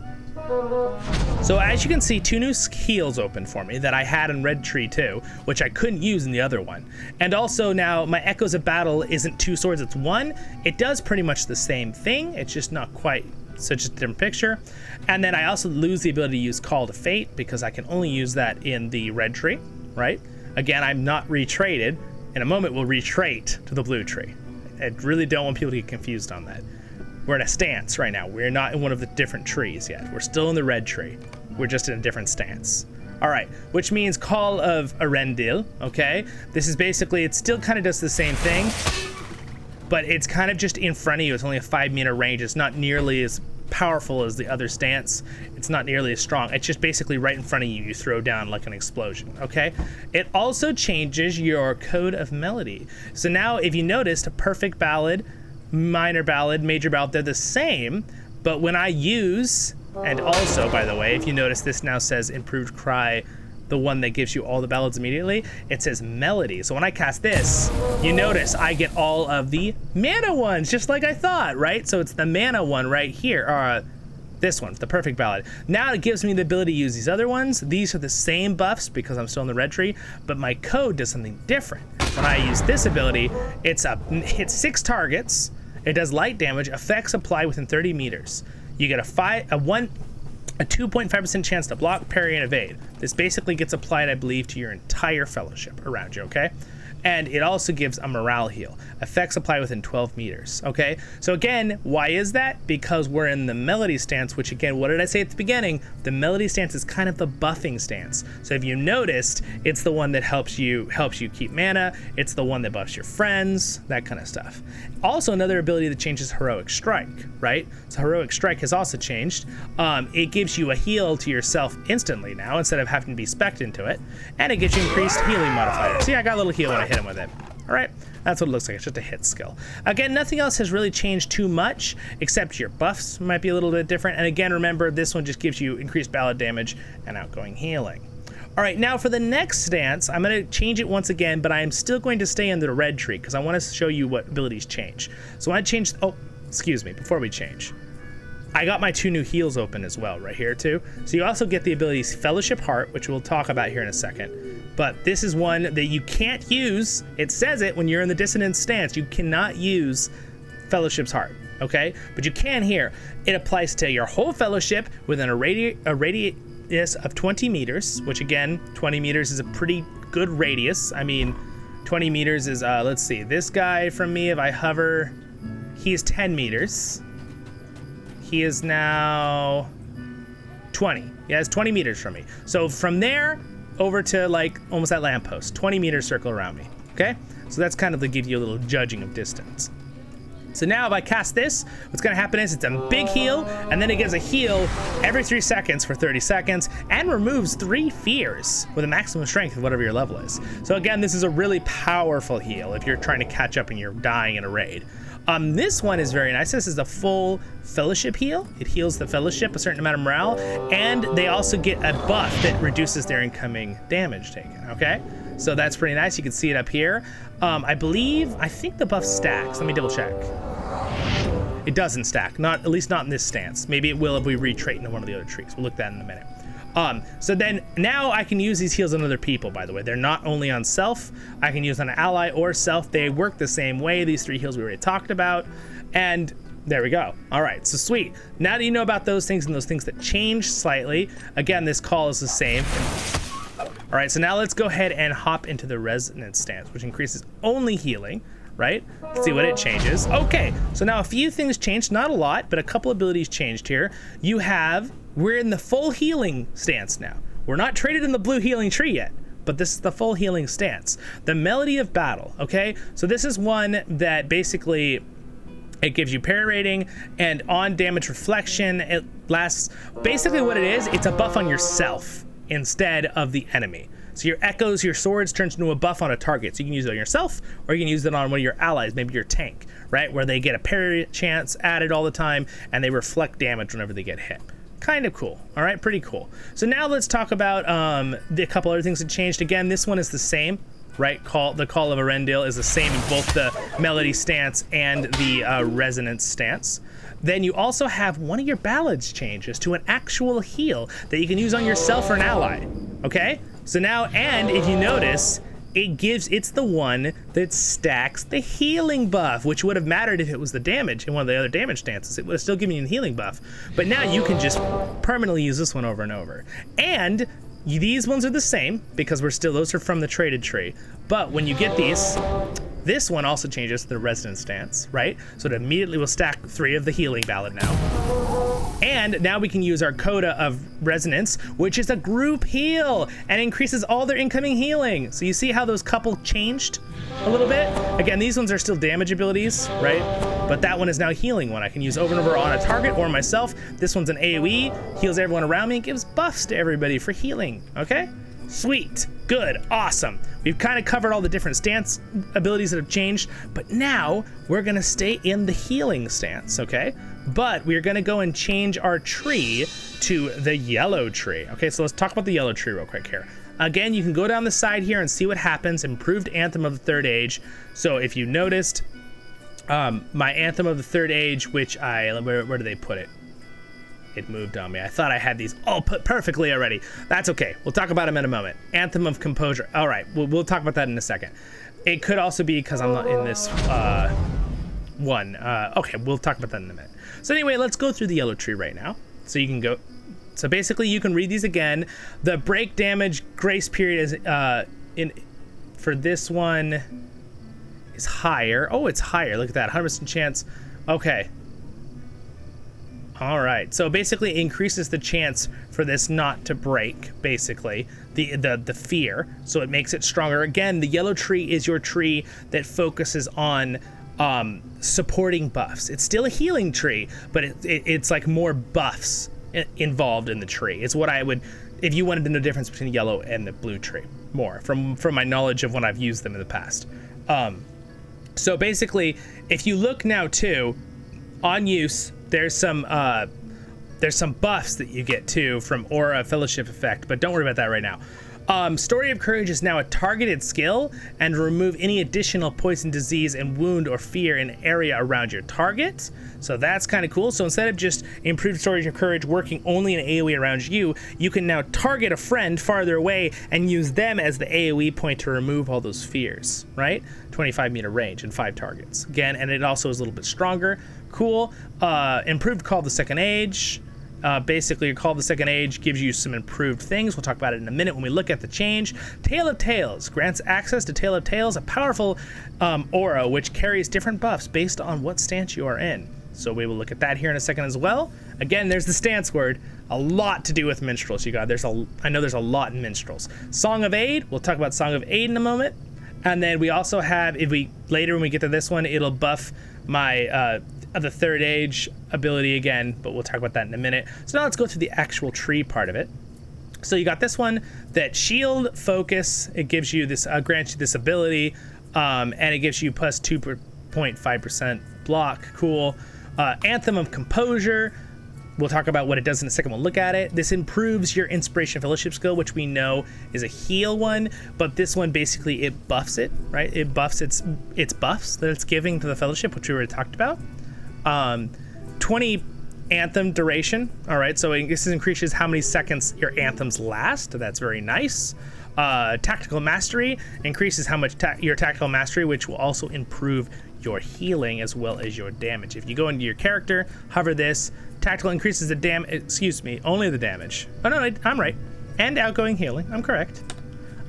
So as you can see, 2 new heals open for me that I had in Red Tree too, which I couldn't use in the other one. And also now my Echoes of Battle isn't 2 swords, it's 1. It does pretty much the same thing, it's just not quite such a different picture. And then I also lose the ability to use Call to Fate because I can only use that in the Red Tree, right? Again, I'm not retraded. In a moment we'll retrait to the Blue Tree. I really don't want people to get confused on that. We're in a stance right now. We're not in one of the different trees yet. We're still in the red tree. We're just in a different stance. All right, which means Call of Arendil, okay? This is basically, it still kind of does the same thing, but it's kind of just in front of you. It's only a 5-meter range. It's not nearly as powerful as the other stance. It's not nearly as strong. It's just basically right in front of you. You throw down like an explosion, okay? It also changes your code of melody. So now if you noticed, a perfect ballad, minor ballad, major ballad, they're the same, but when I use, and also, by the way, if you notice, this now says Improved Cry, the one that gives you all the ballads immediately, it says melody. So when I cast this, you notice I get all of the mana ones, just like I thought, right? So it's the mana one right here, this one, the perfect ballad. Now it gives me the ability to use these other ones. These are the same buffs because I'm still in the red tree, but my code does something different. When I use this ability, it hits 6 targets, it does light damage, effects apply within 30 meters. You get a 2.5% chance to block, parry, and evade. This basically gets applied, I believe, to your entire fellowship around you, okay? And it also gives a morale heal. Effects apply within 12 meters, okay? So again, why is that? Because we're in the melody stance, which again, what did I say at the beginning? The melody stance is kind of the buffing stance. So if you noticed, it's the one that helps you keep mana, it's the one that buffs your friends, that kind of stuff. Also, another ability that changes Heroic Strike, right? So Heroic Strike has also changed. It gives you a heal to yourself instantly now, instead of having to be spec'd into it, and it gives you increased healing modifier. See, I got a little heal when I hit him with it. All right, that's what it looks like. It's just a hit skill. Again, nothing else has really changed too much, except your buffs might be a little bit different. And again, remember, this one just gives you increased ballad damage and outgoing healing. All right, now for the next stance, I'm going to change it once again, but I am still going to stay in the red tree because I want to show you what abilities change. So when I change, oh, excuse me, before we change. I got my 2 new heals open as well right here too. So you also get the abilities Fellowship Heart, which we'll talk about here in a second. But this is one that you can't use. It says it when you're in the dissonance stance. You cannot use Fellowship's Heart, okay? But you can here. It applies to your whole fellowship within a radius of 20 meters, which again, 20 meters is a pretty good radius. I mean, 20 meters is, let's see, this guy from me, if I hover, he is 10 meters. He is now 20. He has 20 meters from me. So from there over to like almost that lamppost, 20 meters circle around me, okay? So that's kind of to give you a little judging of distance. So now if I cast this, what's gonna happen is it's a big heal, and then it gives a heal every 3 seconds for 30 seconds, and removes 3 fears with a maximum strength of whatever your level is. So again, this is a really powerful heal if you're trying to catch up and you're dying in a raid. This one is very nice. This is a full fellowship heal. It heals the fellowship a certain amount of morale, and they also get a buff that reduces their incoming damage taken, okay? So that's pretty nice. You can see it up here. I think the buff stacks. Let me double check. It doesn't stack, at least not in this stance. Maybe it will if we retrait into one of the other trees. We'll look at that in a minute. So then now I can use these heals on other people, by the way. They're not only on self. I can use on an ally or self. They work the same way. These 3 heals we already talked about. And there we go. All right, so sweet. Now that you know about those things and those things that change slightly, again, this call is the same. All right, so now let's go ahead and hop into the resonance stance, which increases only healing, right? Let's see what it changes. Okay, so now a few things changed, not a lot, but a couple abilities changed here. We're in the full healing stance now. We're not traded in the blue healing tree yet, but this is the full healing stance. The Melody of Battle, okay? So this is one that basically, it gives you parry rating and on damage reflection. It lasts, basically what it is, it's a buff on yourself instead of the enemy. So your echoes, your swords turns into a buff on a target. So you can use it on yourself, or you can use it on one of your allies, maybe your tank, right? Where they get a parry chance added all the time, and they reflect damage whenever they get hit. Kind of cool. All right, pretty cool. So now let's talk about the couple other things that changed. Again, this one is the same, right? The Call of Arendelle is the same in both the Melody stance and the Resonance stance. Then you also have one of your ballads changes to an actual heal that you can use on yourself or an ally, okay? So now, and if you notice, it's the one that stacks the healing buff, which would have mattered if it was the damage in one of the other damage stances. It would have still given you a healing buff. But now you can just permanently use this one over and over. And these ones are the same because those are from the traded tree. But when you get these, this one also changes to the resonance stance, right? So it immediately will stack 3 of the healing ballad now. And now we can use our Coda of Resonance, which is a group heal and increases all their incoming healing. So you see how those couple changed a little bit? Again, these ones are still damage abilities, right? But that one is now a healing one. I can use over and over on a target or myself. This one's an AoE, heals everyone around me, and gives buffs to everybody for healing, okay? Sweet, good, awesome. We've kind of covered all the different stance abilities that have changed, but now we're gonna stay in the healing stance, okay? But we're gonna go and change our tree to the yellow tree. Okay, so let's talk about the yellow tree real quick here. Again, you can go down the side here and see what happens. Improved Anthem of the Third Age. So if you noticed, my Anthem of the Third Age, which where do they put it? It moved on me. I thought I had these all put perfectly already. That's okay. We'll talk about them in a moment. Anthem of Composure. All right, we'll talk about that in a second. It could also be because I'm not in this one. Okay, we'll talk about that in a minute. So anyway, let's go through the yellow tree right now. So you can go. So basically, you can read these again. The break damage grace period is for this one is higher. Oh, it's higher. Look at that, 100% chance. Okay. All right, so basically increases the chance for this not to break, basically, the fear, so it makes it stronger. Again, the yellow tree is your tree that focuses on supporting buffs. It's still a healing tree, but it's like more buffs involved in the tree. It's what I would, if you wanted to know the difference between the yellow and the blue tree, more from my knowledge of when I've used them in the past. So basically, if you look now too, on use, there's some buffs that you get too from Aura Fellowship effect, but don't worry about that right now. Story of Courage is now a targeted skill and remove any additional poison, disease, and wound or fear in an area around your target. So that's kind of cool. So instead of just improved Story of Courage working only in AoE around you, you can now target a friend farther away and use them as the AoE point to remove all those fears, right? 25-meter range and 5 targets. Again, and it also is a little bit stronger. Cool. Improved Call of the Second Age. Basically, your Call of the Second Age gives you some improved things. We'll talk about it in a minute when we look at the change. Tale of Tales grants access to Tale of Tales, a powerful aura which carries different buffs based on what stance you are in. So we will look at that here in a second as well. Again, there's the stance word. A lot to do with minstrels, you guys. I know there's a lot in minstrels. Song of Aid. We'll talk about Song of Aid in a moment. And then we also have, later when we get to this one, it'll buff my the Third Age ability again, but we'll talk about that in a minute. So now let's go through the actual tree part of it. So you got this one, that shield focus. It gives you this, grants you this ability, and it gives you plus 2.5% block. Cool. Anthem of Composure. We'll talk about what it does in a second. We'll look at it. This improves your Inspiration Fellowship skill, which we know is a heal one, but this one basically it buffs it, right? It buffs its buffs that it's giving to the Fellowship, which we already talked about. 20 anthem duration. All right, so this increases how many seconds your anthems last. That's very nice. Tactical Mastery increases how much your tactical mastery, which will also improve your healing as well as your damage. If you go into your character, hover this, tactical increases the only the damage. Oh no, I'm right. And outgoing healing, I'm correct.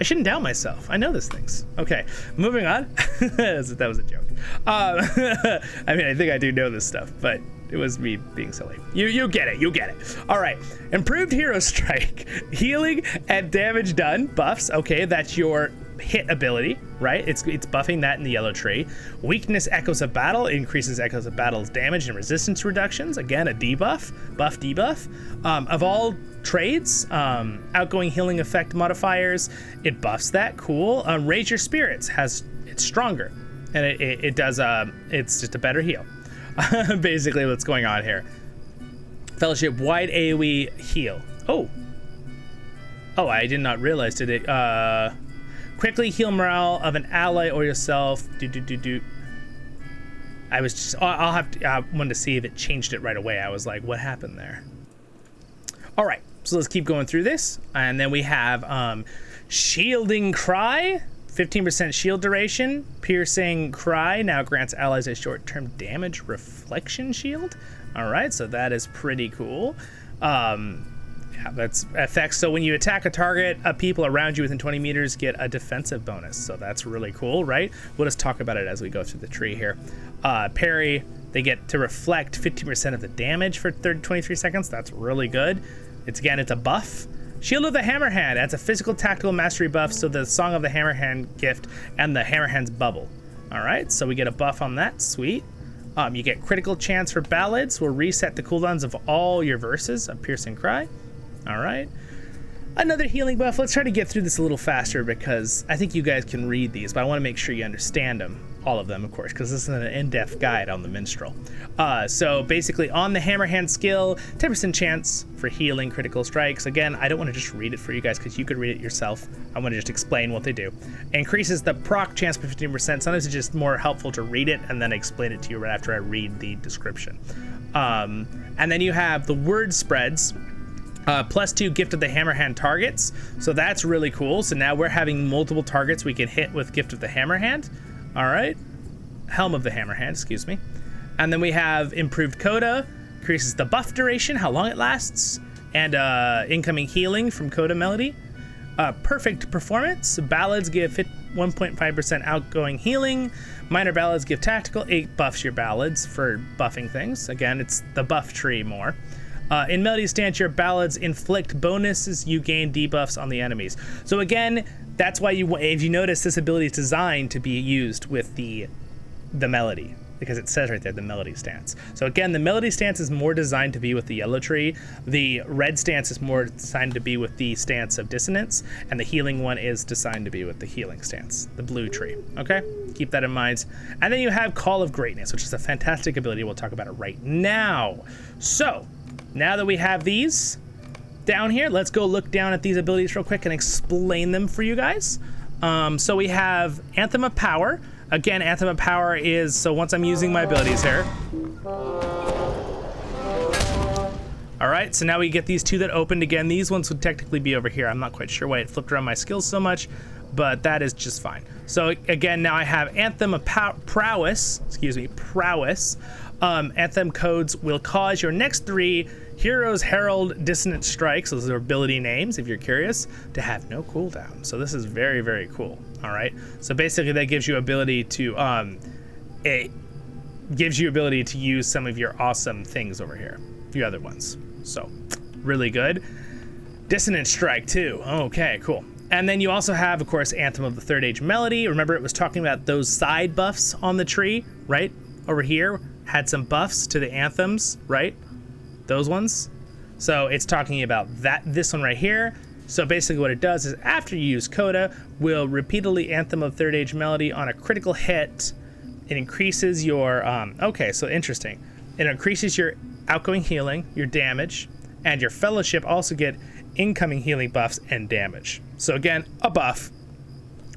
I shouldn't doubt myself. I know these things. Okay, moving on. That was a joke. I mean, I think I do know this stuff, but it was me being silly. You get it. You get it. All right. Improved Hero Strike. Healing and damage done buffs. Okay, that's your hit ability, right? It's buffing that in the yellow tree. Weakness Echoes of Battle increases Echoes of Battle's damage and resistance reductions. Again, a debuff. Buff debuff. Of all trades, outgoing healing effect modifiers, it buffs that. Cool. Raise Your Spirits it's stronger, and it does it's just a better heal. Basically what's going on here. Fellowship wide AoE heal. Oh, I did not realize. Did it quickly heal morale of an ally or yourself? I was just I wanted to see if it changed it right away. I was like, what happened there? All right, so let's keep going through this. And then we have Shielding Cry, 15% shield duration. Piercing Cry now grants allies a short-term damage reflection shield. All right, so that is pretty cool. Yeah, that's effects. So when you attack a target, people around you within 20 meters get a defensive bonus. So that's really cool, right? We'll just talk about it as we go through the tree here. Parry, they get to reflect 15% of the damage for 23 seconds. That's really good. It's a buff. Shield of the Hammerhand adds a physical tactical mastery buff, so the Song of the Hammerhand gift and the Hammerhand's bubble. All right, so we get a buff on that. Sweet. You get critical chance for ballads. Will reset the cooldowns of all your verses of Piercing Cry. All right. Another healing buff. Let's try to get through this a little faster because I think you guys can read these, but I want to make sure you understand them. All of them, of course, because this is an in-depth guide on the Minstrel. So basically on the Hammerhand skill, 10% chance for healing critical strikes. Again, I don't want to just read it for you guys because you could read it yourself. I want to just explain what they do. Increases the proc chance by 15%. Sometimes it's just more helpful to read it and then explain it to you right after I read the description. And then you have the word spreads. +2 Gift of the Hammerhand targets. So that's really cool. So now we're having multiple targets we can hit with Gift of the Hammerhand. All right. Helm of the Hammerhand, excuse me. And then we have Improved Coda. Increases the buff duration, how long it lasts. And incoming healing from Coda Melody. Perfect Performance. Ballads give 1.5% outgoing healing. Minor ballads give tactical. 8 buffs your ballads for buffing things. Again, it's the buff tree more. In Melody Stance, your ballads inflict bonuses. You gain debuffs on the enemies. So again, that's why if you notice, this ability is designed to be used with the melody, because it says right there, the Melody Stance. So again, the Melody Stance is more designed to be with the yellow tree. The red stance is more designed to be with the stance of dissonance, and the healing one is designed to be with the healing stance, the blue tree. Okay, keep that in mind. And then you have Call of Greatness, which is a fantastic ability. We'll talk about it right now. So now that we have these, down here, let's go look down at these abilities real quick and explain them for you guys. So we have Anthem of Power. Again, Anthem of Power is, so once I'm using my abilities here. All right, so now we get these two that opened again. These ones would technically be over here. I'm not quite sure why it flipped around my skills so much, but that is just fine. So again, now I have Anthem of Prowess, Prowess. Anthem codes will cause your next 3 Heroes, Herald, Dissonant Strikes, those are ability names if you're curious, to have no cooldown. So this is very, very cool. All right, so basically that gives you ability to use some of your awesome things over here, a few other ones. So really good. Dissonant Strike too. Okay, cool. And then you also have, of course, Anthem of the Third Age Melody. Remember, it was talking about those side buffs on the tree, right? Over here had some buffs to the anthems, right? Those ones. So it's talking about this one right here. So basically what it does is after you use Coda, will repeatedly Anthem of Third Age Melody on a critical hit. It increases your, okay, so interesting. It increases your outgoing healing, your damage, and your fellowship also get incoming healing buffs and damage. So again, a buff.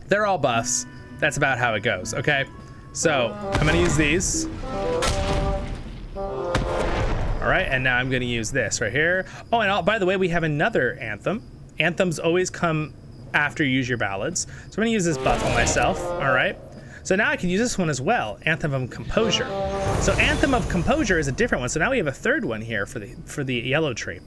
They're all buffs. That's about how it goes, okay? So I'm gonna use these. All right, and now I'm gonna use this right here. Oh, and by the way, we have another Anthem. Anthems always come after you use your ballads. So I'm gonna use this buff on myself, all right? So now I can use this one as well, Anthem of Composure. So Anthem of Composure is a different one. So now we have a third one here for the yellow tree.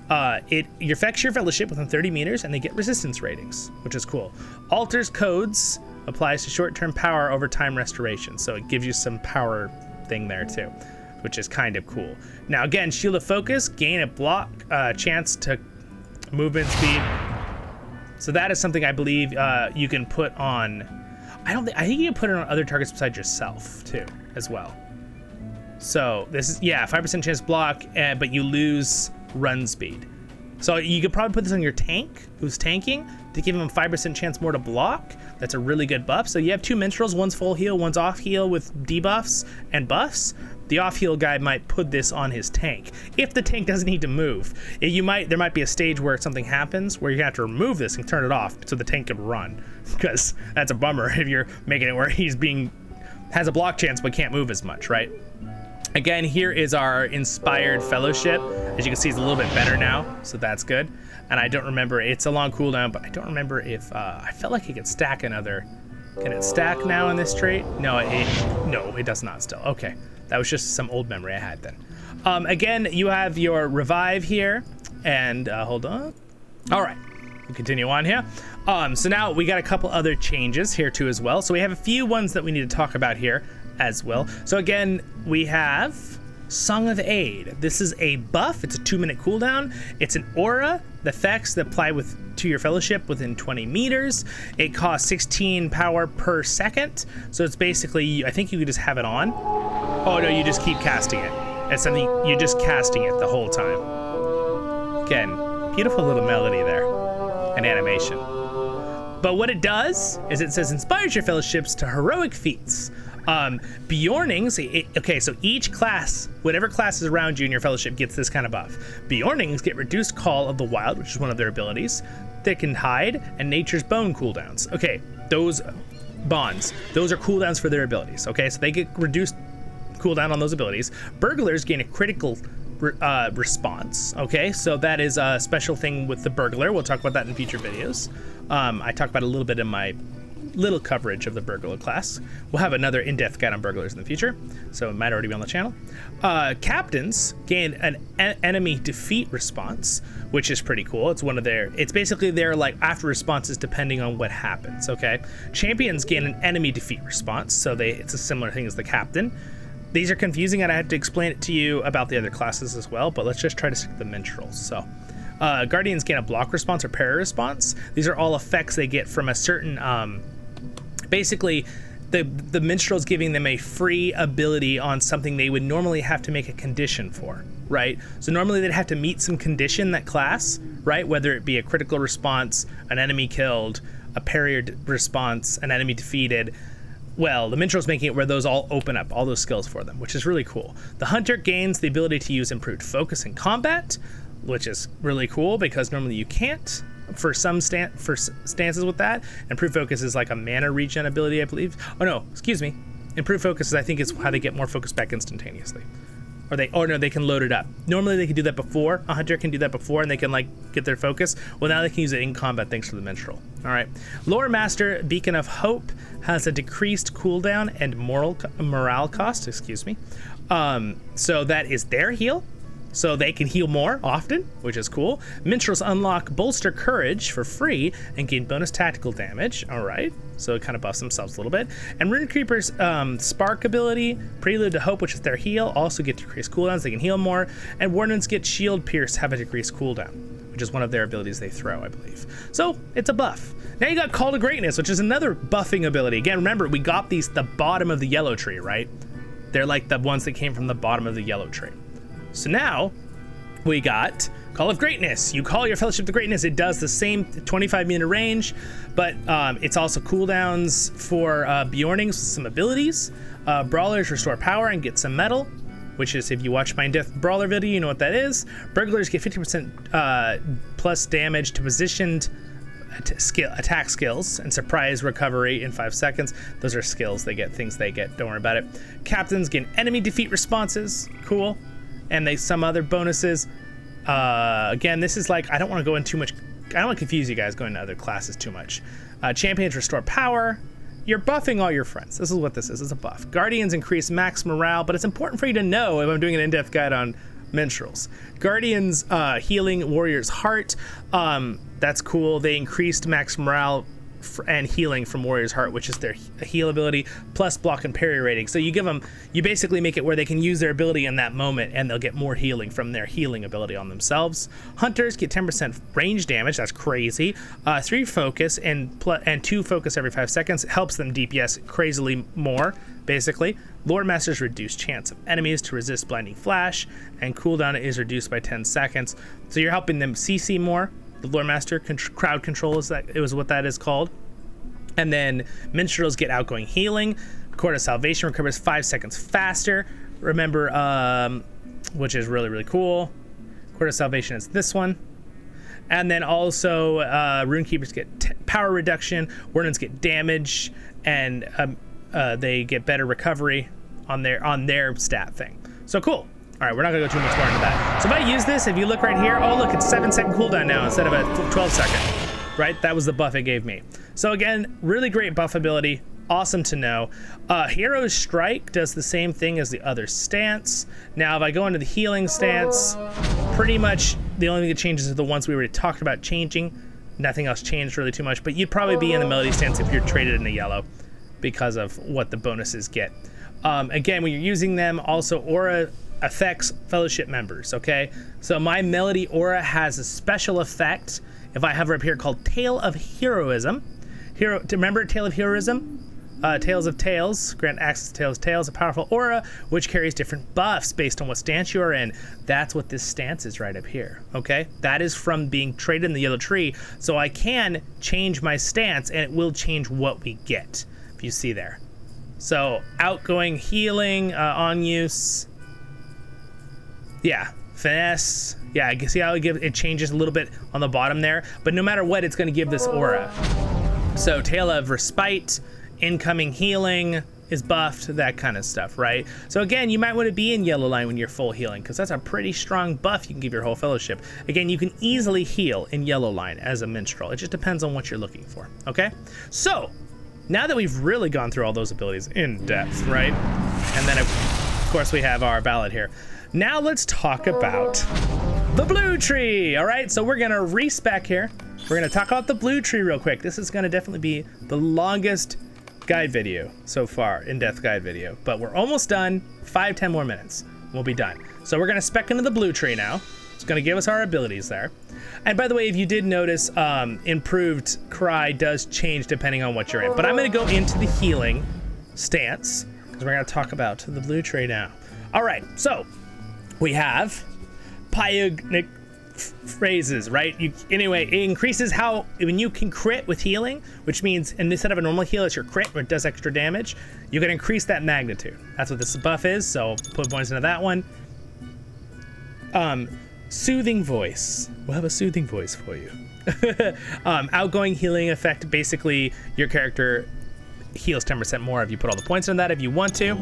It affects your fellowship within 30 meters and they get resistance ratings, which is cool. Alters codes, applies to short-term power over time restoration. So it gives you some power thing there too, which is kind of cool. Now again, Shield of Focus, gain a block, chance to movement speed. So that is something I believe you can put on, I think you can put it on other targets besides yourself too, as well. So this is, yeah, 5% chance block, but you lose run speed. So you could probably put this on your tank, who's tanking, to give him a 5% chance more to block. That's a really good buff. So you have 2 Minstrels, one's full heal, one's off heal with debuffs and buffs. The off heal guy might put this on his tank. If the tank doesn't need to move, there might be a stage where something happens where you're gonna have to remove this and turn it off so the tank can run, because that's a bummer if you're making it where has a block chance but can't move as much, right? Again, here is our Inspired Fellowship. As you can see, it's a little bit better now, so that's good. And I don't remember, it's a long cooldown, but I don't remember if, I felt like it could stack another. Can it stack now in this trait? No, it does not still. Okay, that was just some old memory I had then. Again, you have your Revive here, and hold on. All right, we'll continue on here. So now we got a couple other changes here too as well. So we have a few ones that we need to talk about here as well. So again, we have Song of Aid. This is a buff. It's a 2-minute cooldown. It's an aura. The effects that apply to your fellowship within 20 meters. It costs 16 power per second. So it's basically, I think you could just have it on. Oh no, you just keep casting it. It's something, you're just casting it the whole time. Again, beautiful little melody there and animation. But what it does is it says inspires your fellowships to heroic feats. Bjornings, okay, so each class, whatever class is around you in your fellowship gets this kind of buff. Bjornings get reduced Call of the Wild, which is one of their abilities, Thickened Hide, and Nature's Bone cooldowns. Okay, those bonds, those are cooldowns for their abilities, okay? So they get reduced cooldown on those abilities. Burglars gain a critical response, okay? So that is a special thing with the Burglar. We'll talk about that in future videos. I talked about it a little bit in my little coverage of the Burglar class. We'll have another in-depth guide on Burglars in the future, so it might already be on the channel. Captains gain an enemy defeat response, which is pretty cool. It's one of it's basically their like after responses depending on what happens, okay? Champions gain an enemy defeat response, so it's a similar thing as the Captain. These are confusing and I had to explain it to you about the other classes as well, but let's just try to stick to the Minstrels. So Guardians gain a block response or parry response. These are all effects they get from a certain basically, the Minstrel's giving them a free ability on something they would normally have to make a condition for, right? So normally they'd have to meet some condition, that class, right? Whether it be a critical response, an enemy killed, a parry response, an enemy defeated. Well, the Minstrel's making it where those all open up, all those skills for them, which is really cool. The Hunter gains the ability to use improved focus in combat. which is really cool because normally you can't for some stances with that. Improved focus is like a mana regen ability, I believe. Oh no, excuse me. Improved focus is, I think, is how they get more focus back instantaneously. Or no, they can load it up. Normally they can do that before. A hunter can do that before and they can like get their focus. Well, now they can use it in combat thanks to the Minstrel. All right. Lore Master, Beacon of Hope, has a decreased cooldown and morale cost, excuse me. So that is their heal. So they can heal more often, which is cool. Minstrels unlock Bolster Courage for free and gain bonus tactical damage. All right, so it kind of buffs themselves a little bit. And Rune Creeper's Spark ability, Prelude to Hope, which is their heal, also get decreased cooldowns. They can heal more. And Wardens get Shield Pierce, have a decreased cooldown, which is one of their abilities they throw, I believe. So it's a buff. Now you got Call to Greatness, which is another buffing ability. Again, remember, we got these the bottom of the yellow tree, right? They're like the ones that came from the bottom of the yellow tree. So now we got Call of Greatness. You call your Fellowship to Greatness. It does the same 25-meter range, but it's also cooldowns for Bjornings with some abilities. Brawlers restore power and get some metal, which is, if you watch my in-depth Brawler video, you know what that is. Burglars get 50% plus damage to positioned attack skills and surprise recovery in 5 seconds. Those are skills they get, things they get. Don't worry about it. Captains get enemy defeat responses. Cool. And they some other bonuses. Again, this is like, I don't want to go in too much. I don't want to confuse you guys going to other classes too much. Champions restore power. You're buffing all your friends. This is what this is. It's a buff. Guardians increase max morale, but it's important for you to know if I'm doing an in-depth guide on Minstrels. Guardians healing Warrior's Heart. That's cool. They increased max morale and healing from Warrior's Heart, which is their heal ability, plus block and parry rating. So you give them, you basically make it where they can use their ability in that moment and they'll get more healing from their healing ability on themselves. Hunters get 10% range damage. That's crazy. 3 focus and 2 focus every 5 seconds. It helps them DPS crazily more, basically. Lord Masters reduce chance of enemies to resist blinding flash, and cooldown is reduced by 10 seconds. So you're helping them CC more. The Lore Master crowd control is that, it was what that is called. And then Minstrels get outgoing healing. Court of Salvation recovers 5 seconds faster. Remember, which is really, really cool. Court of Salvation is this one. And then also Rune Keepers get power reduction. Wardens get damage, and they get better recovery on their stat thing. So cool. All right, we're not gonna go too much more into that. So if I use this, if you look right here, oh look, it's 7-second cooldown now instead of a 12-second, right? That was the buff it gave me. So again, really great buff ability, awesome to know. Hero's Strike does the same thing as the other stance. Now, if I go into the healing stance, pretty much the only thing that changes are the ones we already talked about changing. Nothing else changed really too much, but you'd probably be in the melody stance if you're traded in the yellow because of what the bonuses get. Again, when you're using them, also aura affects Fellowship members, okay? So my melody aura has a special effect if I hover up here called Tale of Heroism. Remember Tale of Heroism? Tales of Tales, grant access to Tales of Tales, a powerful aura which carries different buffs based on what stance you are in. That's what this stance is right up here, okay? That is from being traded in the yellow tree, so I can change my stance and it will change what we get, if you see there. So outgoing healing on use. Yeah, finesse. Yeah, I can see how it changes a little bit on the bottom there, but no matter what, it's going to give this aura. So Tale of Respite, incoming healing is buffed, that kind of stuff, right? So again, you might want to be in yellow line when you're full healing, because that's a pretty strong buff you can give your whole fellowship. Again, you can easily heal in yellow line as a minstrel. It just depends on what you're looking for, okay? So now that we've really gone through all those abilities in depth, right? And then of course we have our ballad here. Now let's talk about the blue tree. All right, so we're gonna respec here. We're gonna talk about the blue tree real quick. This is gonna definitely be the longest guide video so far, in-depth guide video, but we're almost done. 5-10 more minutes, we'll be done. So we're gonna spec into the blue tree now. It's gonna give us our abilities there. And by the way, if you did notice, improved cry does change depending on what you're in, but I'm gonna go into the healing stance because we're gonna talk about the blue tree now. All right, so we have pyognic phrases, right? Anyway, it increases how, when you can crit with healing, which means, and instead of a normal heal, it's your crit where it does extra damage, you can increase that magnitude. That's what this buff is, so put points into that one. Soothing voice. We'll have a soothing voice for you. Outgoing healing effect. Basically, your character heals 10% more if you put all the points in that if you want to.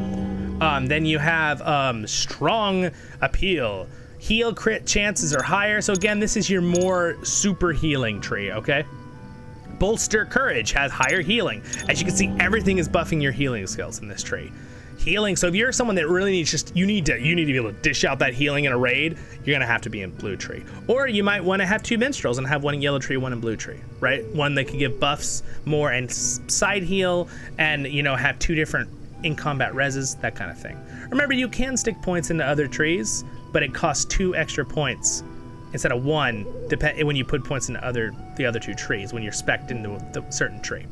Then you have strong appeal. Heal crit chances are higher. So again, this is your more super healing tree, okay? Bolster courage has higher healing. As you can see, everything is buffing your healing skills in this tree. Healing, so if you're someone that really needs you need to be able to dish out that healing in a raid, you're gonna have to be in blue tree. Or you might want to have 2 minstrels and have one in yellow tree, one in blue tree, right? One that can give buffs more and side heal, and you know, have 2 different in combat reses, that kind of thing. Remember, you can stick points into other trees, but it costs 2 extra points instead of 1 when you put points into the other 2 trees when you're spec'd into the certain tree.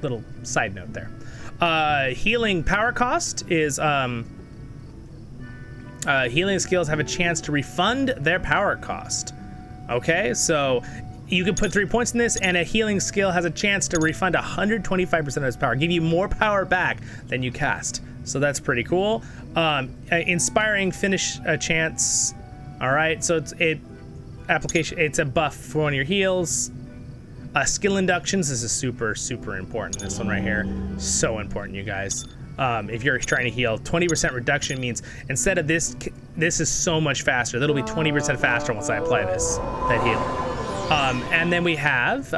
Little side note there. Healing power cost is healing skills have a chance to refund their power cost. Okay, so you can put 3 points in this, and a healing skill has a chance to refund 125% of its power, give you more power back than you cast. So that's pretty cool. Inspiring finish a chance. All right, so it's a buff for one of your heals. Skill inductions, this is super important. This one right here, so important, you guys. If you're trying to heal, 20% reduction means instead of this is so much faster. That'll be 20% faster once I apply that heal. And then we have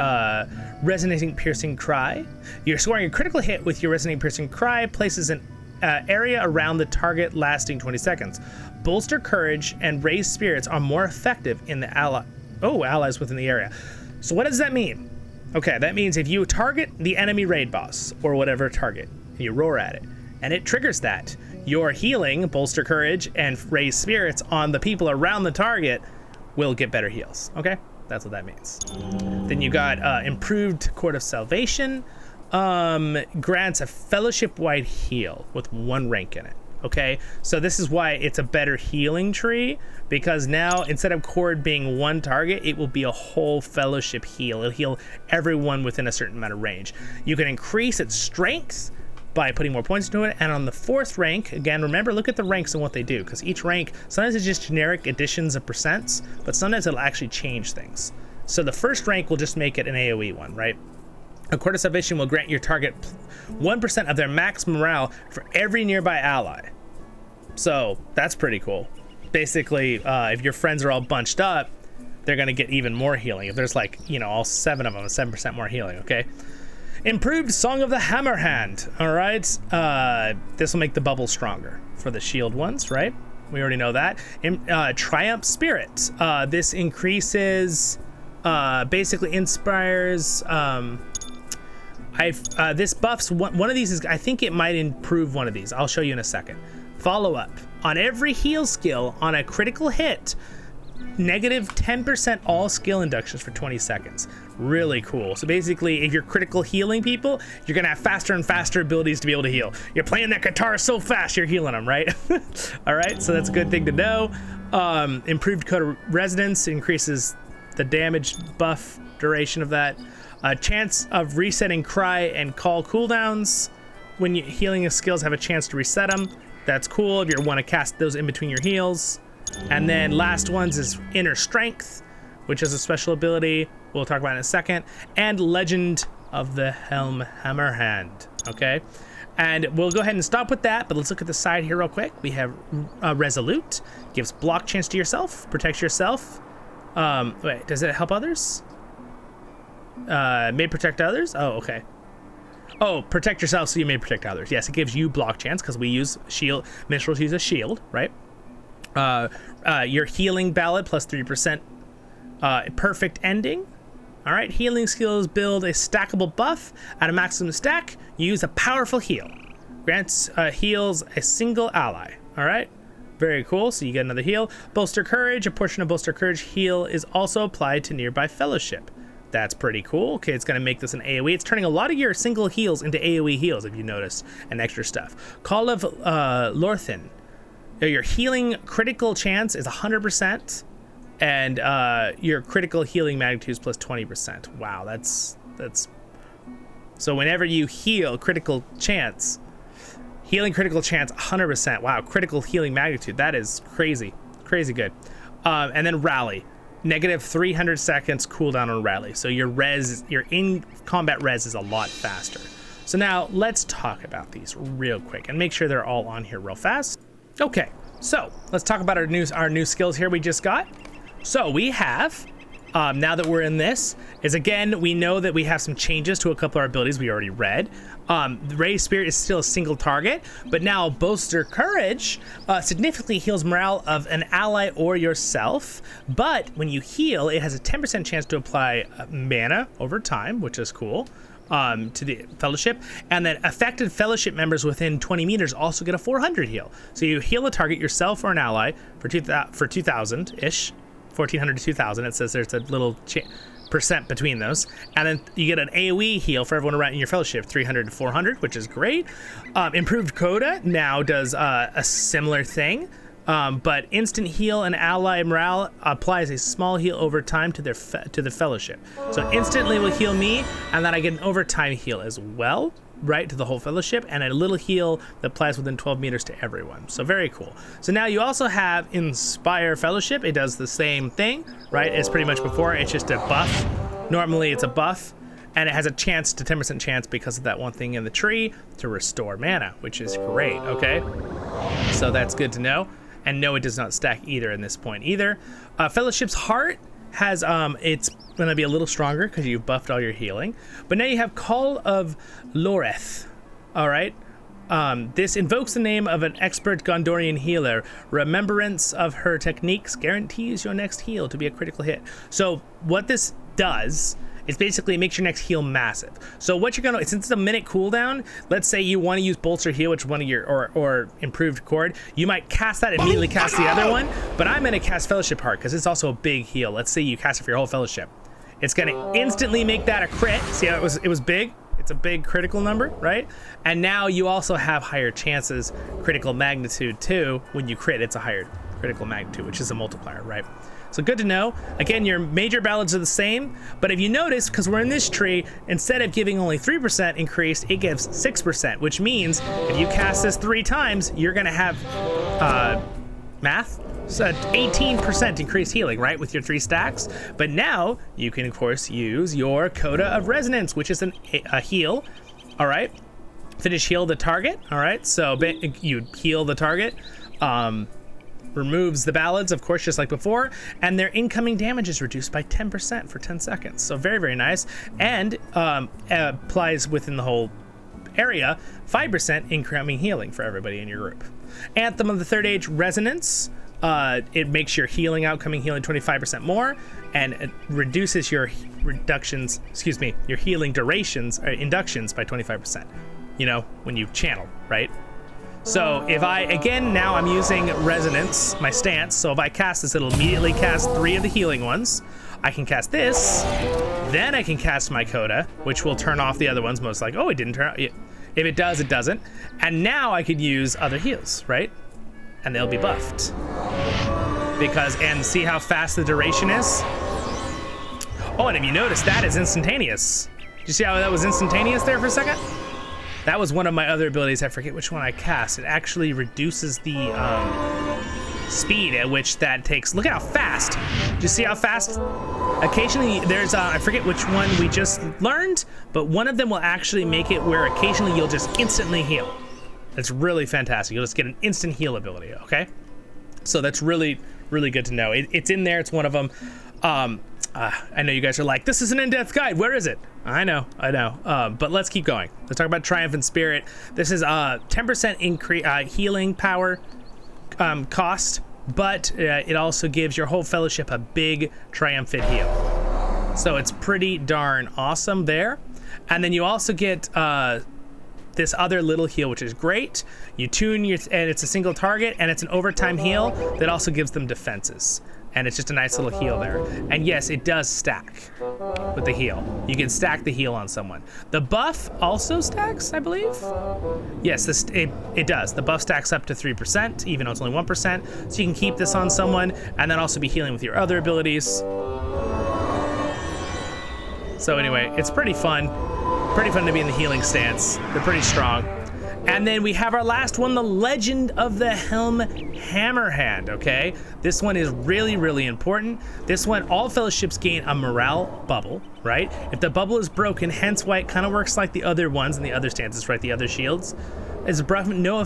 resonating piercing cry. You're scoring a critical hit with your resonating piercing cry, places an area around the target lasting 20 seconds. Bolster courage and raise spirits are more effective in the allies within the area. So what does that mean? Okay, that means if you target the enemy raid boss or whatever target, and you roar at it, and it triggers that, your healing, bolster courage, and raise spirits on the people around the target will get better heals. Okay, that's what that means. Then you got improved Court of Salvation, grants a fellowship-wide heal with 1 rank in it. Okay, so this is why it's a better healing tree, because now instead of cord being 1 target, it will be a whole fellowship heal. It'll heal everyone within a certain amount of range. You can increase its strength by putting more points into it, and on the 4th rank, again, remember, look at the ranks and what they do, because each rank, sometimes it's just generic additions of percents, but sometimes it'll actually change things. So the 1st rank will just make it an AoE one, right? A Court of Salvation will grant your target 1% of their max morale for every nearby ally. So that's pretty cool. Basically, if your friends are all bunched up, they're gonna get even more healing. If there's like, you know, all 7 of them, 7% more healing, okay? Improved Song of the Hammerhand, all right? This will make the bubble stronger for the shield ones, right? We already know that. Triumph Spirit. This increases, basically inspires, this buffs, one of these is, I think it might improve one of these. I'll show you in a second. Follow up. On every heal skill on a critical hit, negative 10% all skill inductions for 20 seconds. Really cool. So basically, if you're critical healing people, you're gonna have faster and faster abilities to be able to heal. You're playing that guitar so fast, you're healing them, right? All right, so that's a good thing to know. Improved Code of Resonance increases the damage buff duration of that. Chance of resetting cry and call cooldowns. When healing skills have a chance to reset them. That's cool if you want to cast those in between your heals. And then last ones is Inner Strength, which is a special ability we'll talk about in a second, and Legend of the Helm Hammerhand, okay? And we'll go ahead and stop with that, but let's look at the side here real quick. We have Resolute, gives block chance to yourself, protects yourself. Wait, does it help others? May protect others? Oh, okay. Oh, protect yourself so you may protect others. Yes, it gives you block chance because we use shield. Minstrels use a shield, right? Your healing ballad plus 3%. Perfect ending. All right, healing skills build a stackable buff at a maximum stack. You use a powerful heal. Grants heals a single ally. All right, very cool. So you get another heal. Bolster courage. A portion of bolster courage heal is also applied to nearby fellowship. That's pretty cool. Okay, it's gonna make this an AoE. It's turning a lot of your single heals into AoE heals, if you notice, and extra stuff. Call of Lorthin. Your healing critical chance is 100%, and your critical healing magnitude is plus 20%. Wow, that's so whenever you heal critical chance, healing critical chance 100%. Wow, critical healing magnitude. That is crazy good. And then rally. Negative 300 seconds cooldown on rally. So your in combat res is a lot faster. So now let's talk about these real quick and make sure they're all on here real fast. Okay, so let's talk about our new skills here we just got. So we have, now that we're in this, is again, we know that we have some changes to a couple of our abilities we already read. The Raised Spirit is still a single target, but now Bolster Courage significantly heals morale of an ally or yourself. But when you heal, it has a 10% chance to apply mana over time, which is cool, to the Fellowship. And then affected Fellowship members within 20 meters also get a 400 heal. So you heal a target, yourself or an ally, for 2,000-ish, 1,400 to 2,000. It says there's a little percent between those, and then you get an AoE heal for everyone around in your Fellowship, 300 to 400, which is great. Improved Coda now does a similar thing, but instant heal and ally morale applies a small heal over time to the Fellowship. So instantly will heal me, and then I get an overtime heal as well, right, to the whole Fellowship, and a little heal that applies within 12 meters to everyone. So very cool. So now you also have Inspire Fellowship. It does the same thing, right, as pretty much before. It's just a buff. Normally it's a buff, and it has a chance to 10% chance because of that one thing in the tree to restore mana, which is great. Okay, so that's good to know. And no, it does not stack either in this point either. Fellowship's Heart has it's going to be a little stronger because you've buffed all your healing, but now you have Call of Loreth. All right, this invokes the name of an expert Gondorian healer. Remembrance of her techniques guarantees your next heal to be a critical hit. So what this does is basically makes your next heal massive. So what you're gonna, since it's a minute cooldown, let's say you want to use Bolster Heal, which is one of your, or Improved Chord, you might cast that, immediately cast the other one, but I'm gonna cast Fellowship Heart because it's also a big heal. Let's say you cast it for your whole Fellowship. It's gonna instantly make that a crit. See how it was big? It's a big critical number, right? And now you also have higher chances, critical magnitude too. When you crit, it's a higher critical magnitude, which is a multiplier, right? So good to know. Again, your major ballads are the same, but if you notice, because we're in this tree, instead of giving only 3% increase, it gives 6%, which means if you cast this 3 times, you're gonna have, math? So 18% increased healing, right, with your 3 stacks. But now you can, of course, use your Coda of Resonance, which is a heal, all right? Finish heal the target, all right? So you heal the target, removes the ballads, of course, just like before, and their incoming damage is reduced by 10% for 10 seconds. So very, very nice, and applies within the whole area 5% incoming healing for everybody in your group. Anthem of the Third Age Resonance. It makes your healing outcoming healing 25% more, and it reduces your your healing durations or inductions by 25%. You know, when you channel, right? So if now I'm using Resonance, my stance, so if I cast this, it'll immediately cast 3 of the healing ones. I can cast this, then I can cast my Coda, which will turn off the other ones, most like, oh, it didn't turn out. If it does, it doesn't. And now I could use other heals, right? And they'll be buffed. And see how fast the duration is? Oh, and if you notice, that is instantaneous. Did you see how that was instantaneous there for a second? That was one of my other abilities. I forget which one I cast. It actually reduces the speed at which that takes. Look at how fast. Do you see how fast? Occasionally, there's, I forget which one we just learned, but one of them will actually make it where occasionally you'll just instantly heal. That's really fantastic. You'll just get an instant heal ability, okay? So that's really, really good to know. It's in there. It's one of them. I know you guys are like, this is an in-depth guide. Where is it? I know. But let's keep going. Let's talk about Triumphant Spirit. This is 10% increase healing power cost, but it also gives your whole Fellowship a big triumphant heal. So it's pretty darn awesome there. And then you also get this other little heal, which is great. You tune and it's a single target, and it's an overtime heal that also gives them defenses. And it's just a nice little heal there. And yes, it does stack with the heal. You can stack the heal on someone. The buff also stacks, I believe. Yes, it does. The buff stacks up to 3%, even though it's only 1%. So you can keep this on someone and then also be healing with your other abilities. So anyway, it's pretty fun. Pretty fun to be in the healing stance. They're pretty strong. And then we have our last one, the Legend of the Helm Hammerhand, okay? This one is really, really important. This one, all fellowships gain a morale bubble, right? If the bubble is broken, hence why it kind of works like the other ones and the other stances, right? The other shields. As broken, no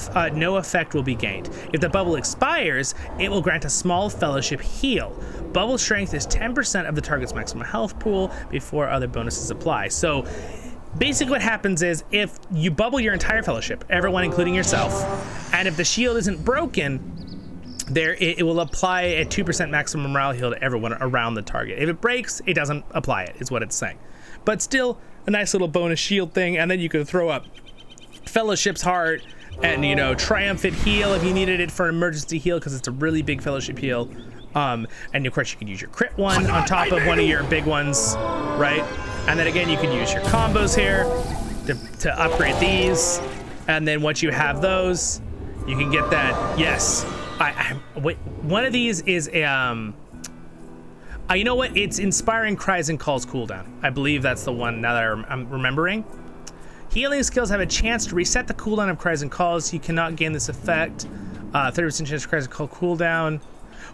effect will be gained. If the bubble expires, it will grant a small fellowship heal. Bubble strength is 10% of the target's maximum health pool before other bonuses apply. So basically what happens is if you bubble your entire fellowship, everyone including yourself, and if the shield isn't broken, it will apply a 2% maximum morale heal to everyone around the target. If it breaks, it doesn't apply it, is what it's saying. But still, a nice little bonus shield thing, and then you can throw up Fellowship's Heart and, you know, Triumphant Heal if you needed it for an emergency heal, because it's a really big fellowship heal. And of course you can use your crit one on top of one of your big ones, right? And then again, you can use your combos here to upgrade these. And then once you have those, you can get that. Yes, wait, one of these is a, you know what? It's Inspiring Cries and Calls cooldown. I believe that's the one now that I'm remembering. Healing skills have a chance to reset the cooldown of Cries and Calls. You cannot gain this effect. 30% chance of Cries and Call cooldown.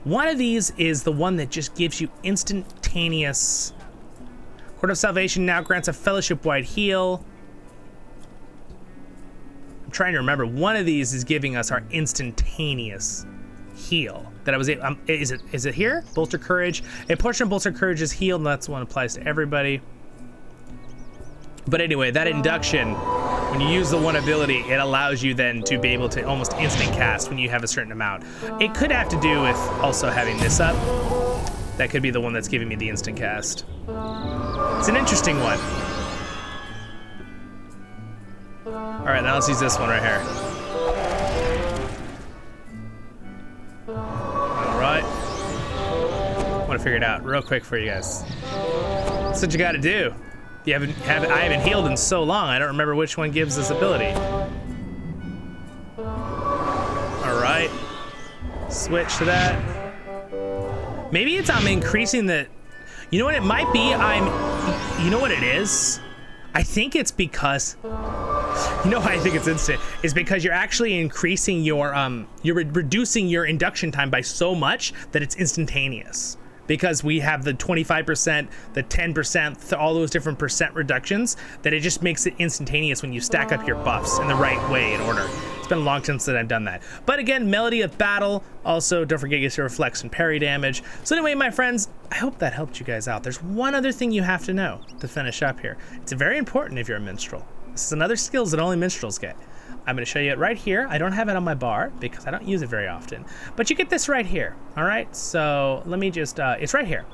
One of these is the one that just gives you instantaneous. Court of Salvation now grants a fellowship-wide heal. I'm trying to remember. One of these is giving us our instantaneous heal. That I was. Is it here? Bolster Courage. A portion of Bolster Courage is healed, and that's one that applies to everybody. But anyway, that induction, when you use the one ability, it allows you then to be able to almost instant cast when you have a certain amount. It could have to do with also having this up. That could be the one that's giving me the instant cast. It's an interesting one. All right, now let's use this one right here. All right. I want to figure it out real quick for you guys. That's what you got to do. I haven't healed in so long, I don't remember which one gives this ability. All right, switch to that. Maybe it's I'm increasing the, you know what it might be? You know what it is? I think it's because, you know why I think it's instant? Is because you're actually increasing your, you're reducing your induction time by so much that it's instantaneous. Because we have the 25%, the 10%, all those different percent reductions, that it just makes it instantaneous when you stack up your buffs in the right way in order. It's been a long time since I've done that. But again, Melody of Battle. Also, don't forget you get your reflex and parry damage. So anyway, my friends, I hope that helped you guys out. There's one other thing you have to know to finish up here. It's very important if you're a minstrel. This is another skills that only minstrels get. I'm going to show you it right here. I don't have it on my bar because I don't use it very often, but you get this right here. All right, so let me just, it's right here.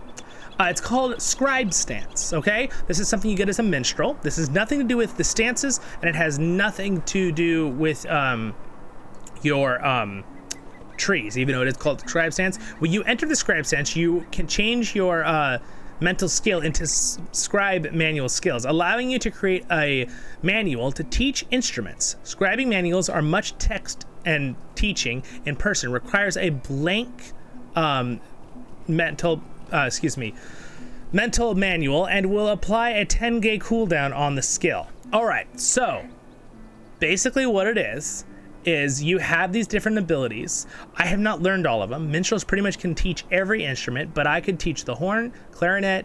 It's called Scribe Stance, okay? This is something you get as a minstrel. This has nothing to do with the stances, and it has nothing to do with your trees, even though it is called Scribe Stance. When you enter the Scribe Stance, you can change your mental skill into scribe manual skills, allowing you to create a manual to teach instruments. Scribing manuals are much text, and teaching in person requires a blank mental manual and will apply a 10-day cooldown on the skill. All right, so basically what it is you have these different abilities. I have not learned all of them. Minstrels pretty much can teach every instrument, but I could teach the horn, clarinet,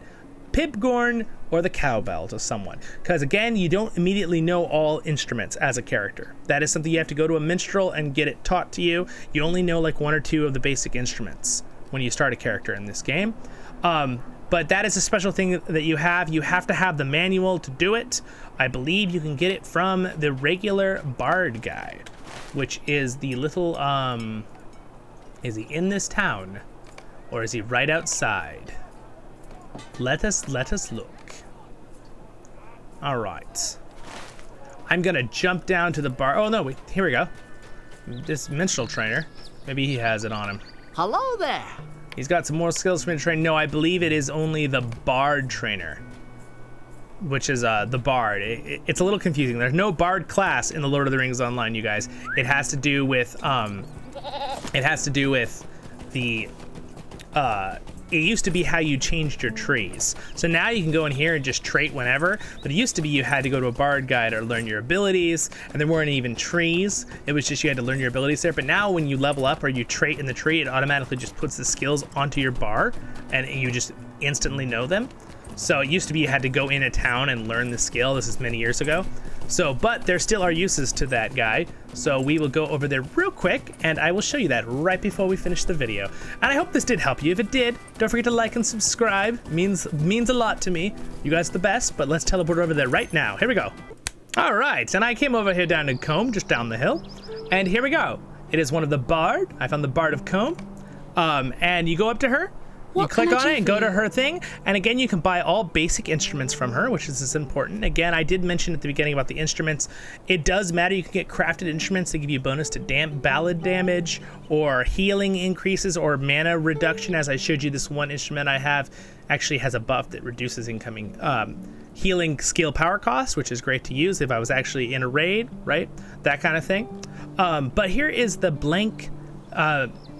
pibgorn, or the cowbell to someone. Because again, you don't immediately know all instruments as a character. That is something you have to go to a minstrel and get it taught to you. You only know like one or two of the basic instruments when you start a character in this game. But that is a special thing that you have. You have to have the manual to do it. I believe you can get it from the regular Bard guide, which is the little, is he in this town or is he right outside? Let us look. All right. I'm gonna jump down to the bar. Oh no, wait, here we go. This minstrel trainer, maybe he has it on him. Hello there. He's got some more skills for me to train. No, I believe it is only the Bard trainer, which is the Bard. It's a little confusing. There's no Bard class in the Lord of the Rings Online, you guys. It has to do with the it used to be how you changed your trees. So now you can go in here and just trait whenever, but it used to be you had to go to a bard guide or learn your abilities, and there weren't even trees. It was just you had to learn your abilities there. But now when you level up or you trait in the tree, it automatically just puts the skills onto your bar and you just instantly know them. So it used to be you had to go in a town and learn the skill. This is many years ago. So, but there still are uses to that guide. So we will go over there real quick and I will show you that right before we finish the video. And I hope this did help you. If it did, don't forget to like and subscribe. Means a lot to me. You guys are the best, but let's teleport over there right now. Here we go. All right, and I came over here down to Combe, just down the hill. And here we go. It is one of the Bard. I found the Bard of Combe. And you go up to her. You click on it and go to her thing, and again you can buy all basic instruments from her, which is important. Again, I did mention at the beginning about the instruments. It does matter. You can get crafted instruments that give you a bonus to ballad damage or healing increases or mana reduction. As I showed you, this one instrument I have actually has a buff that reduces incoming healing skill power cost, which is great to use if I was actually in a raid, right? That kind of thing. But here is the blank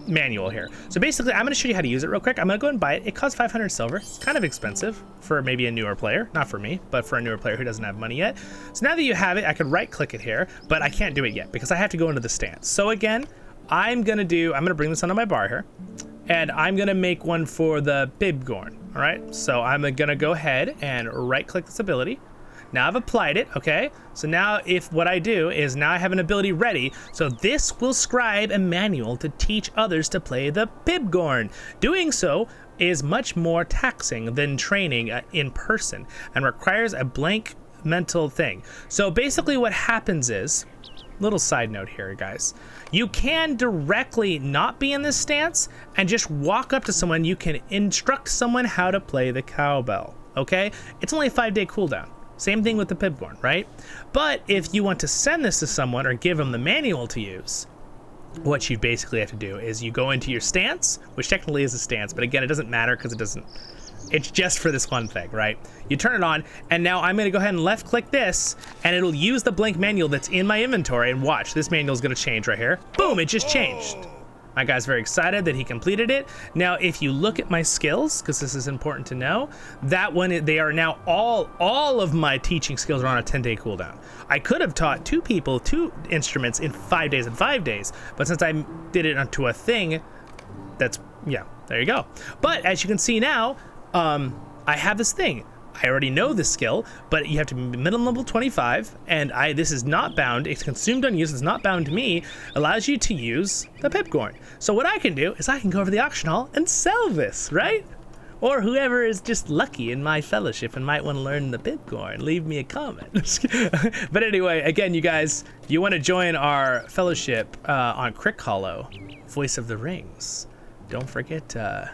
manual here. So basically, I'm going to show you how to use it real quick. I'm going to go and buy it. It costs 500 silver. It's kind of expensive for maybe a newer player. Not for me, but for a newer player who doesn't have money yet. So now that you have it, I could right click it here, but I can't do it yet because I have to go into the stance. So again, I'm going to bring this onto my bar here, and I'm going to make one for the Bibgorn. All right. So I'm going to go ahead and right click this ability. Now I've applied it, okay? So now if what I do is now I have an ability ready, so this will scribe a manual to teach others to play the Bibgorn. Doing so is much more taxing than training in person and requires a blank mental thing. So basically what happens is, little side note here, guys, you can directly not be in this stance and just walk up to someone. You can instruct someone how to play the cowbell, okay? It's only a 5-day cooldown. Same thing with the Bibgorn, right? But if you want to send this to someone or give them the manual to use, what you basically have to do is you go into your stance, which technically is a stance, but again, it doesn't matter because it's just for this one thing, right? You turn it on, and now I'm gonna go ahead and left click this, and it'll use the blank manual that's in my inventory, and watch, this manual is gonna change right here. Boom, it just changed. My guy's very excited that he completed it. Now, if you look at my skills, because this is important to know, that one, they are now all of my teaching skills are on a 10-day cooldown. I could have taught 2 people 2 instruments in 5 days and 5 days, but since I did it onto a thing, that's, yeah, there you go. But as you can see now, I have this thing. I already know this skill, but you have to be minimum level 25, and this is not bound. It's consumed on use. It's not bound to me. Allows you to use the Bibgorn. So what I can do is I can go over to the auction hall and sell this, right? Or whoever is just lucky in my fellowship and might want to learn the Bibgorn, leave me a comment. But anyway, again, you guys, you want to join our fellowship on CrickHollow, Voice of the Rings. Don't forget to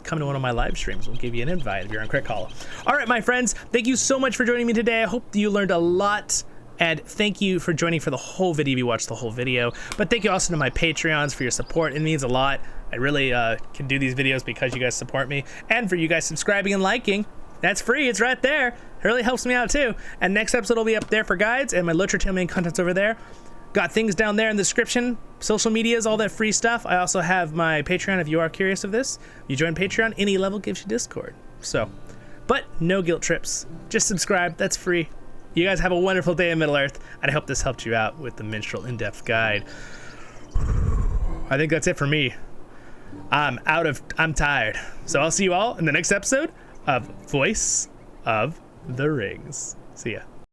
come to one of my live streams. We'll give you an invite if you're on CrickHollow. All right, my friends, thank you so much for joining me today. I hope you learned a lot, and thank you for joining for the whole video if you watched the whole video. But thank you also to my Patreons for your support. It means a lot. I really can do these videos because you guys support me, and for you guys subscribing and liking. That's free. It's right there. It really helps me out too. And next episode will be up there for guides, and my LOTRO tail main content's over there. Got things down there in the description, social medias, all that free stuff. I also have my Patreon if you are curious of this. You join Patreon, any level gives you Discord. So, but no guilt trips. Just subscribe, that's free. You guys have a wonderful day in Middle-earth, and I hope this helped you out with the Minstrel in-depth guide. I think that's it for me. I'm tired. So I'll see you all in the next episode of Voice of the Rings. See ya.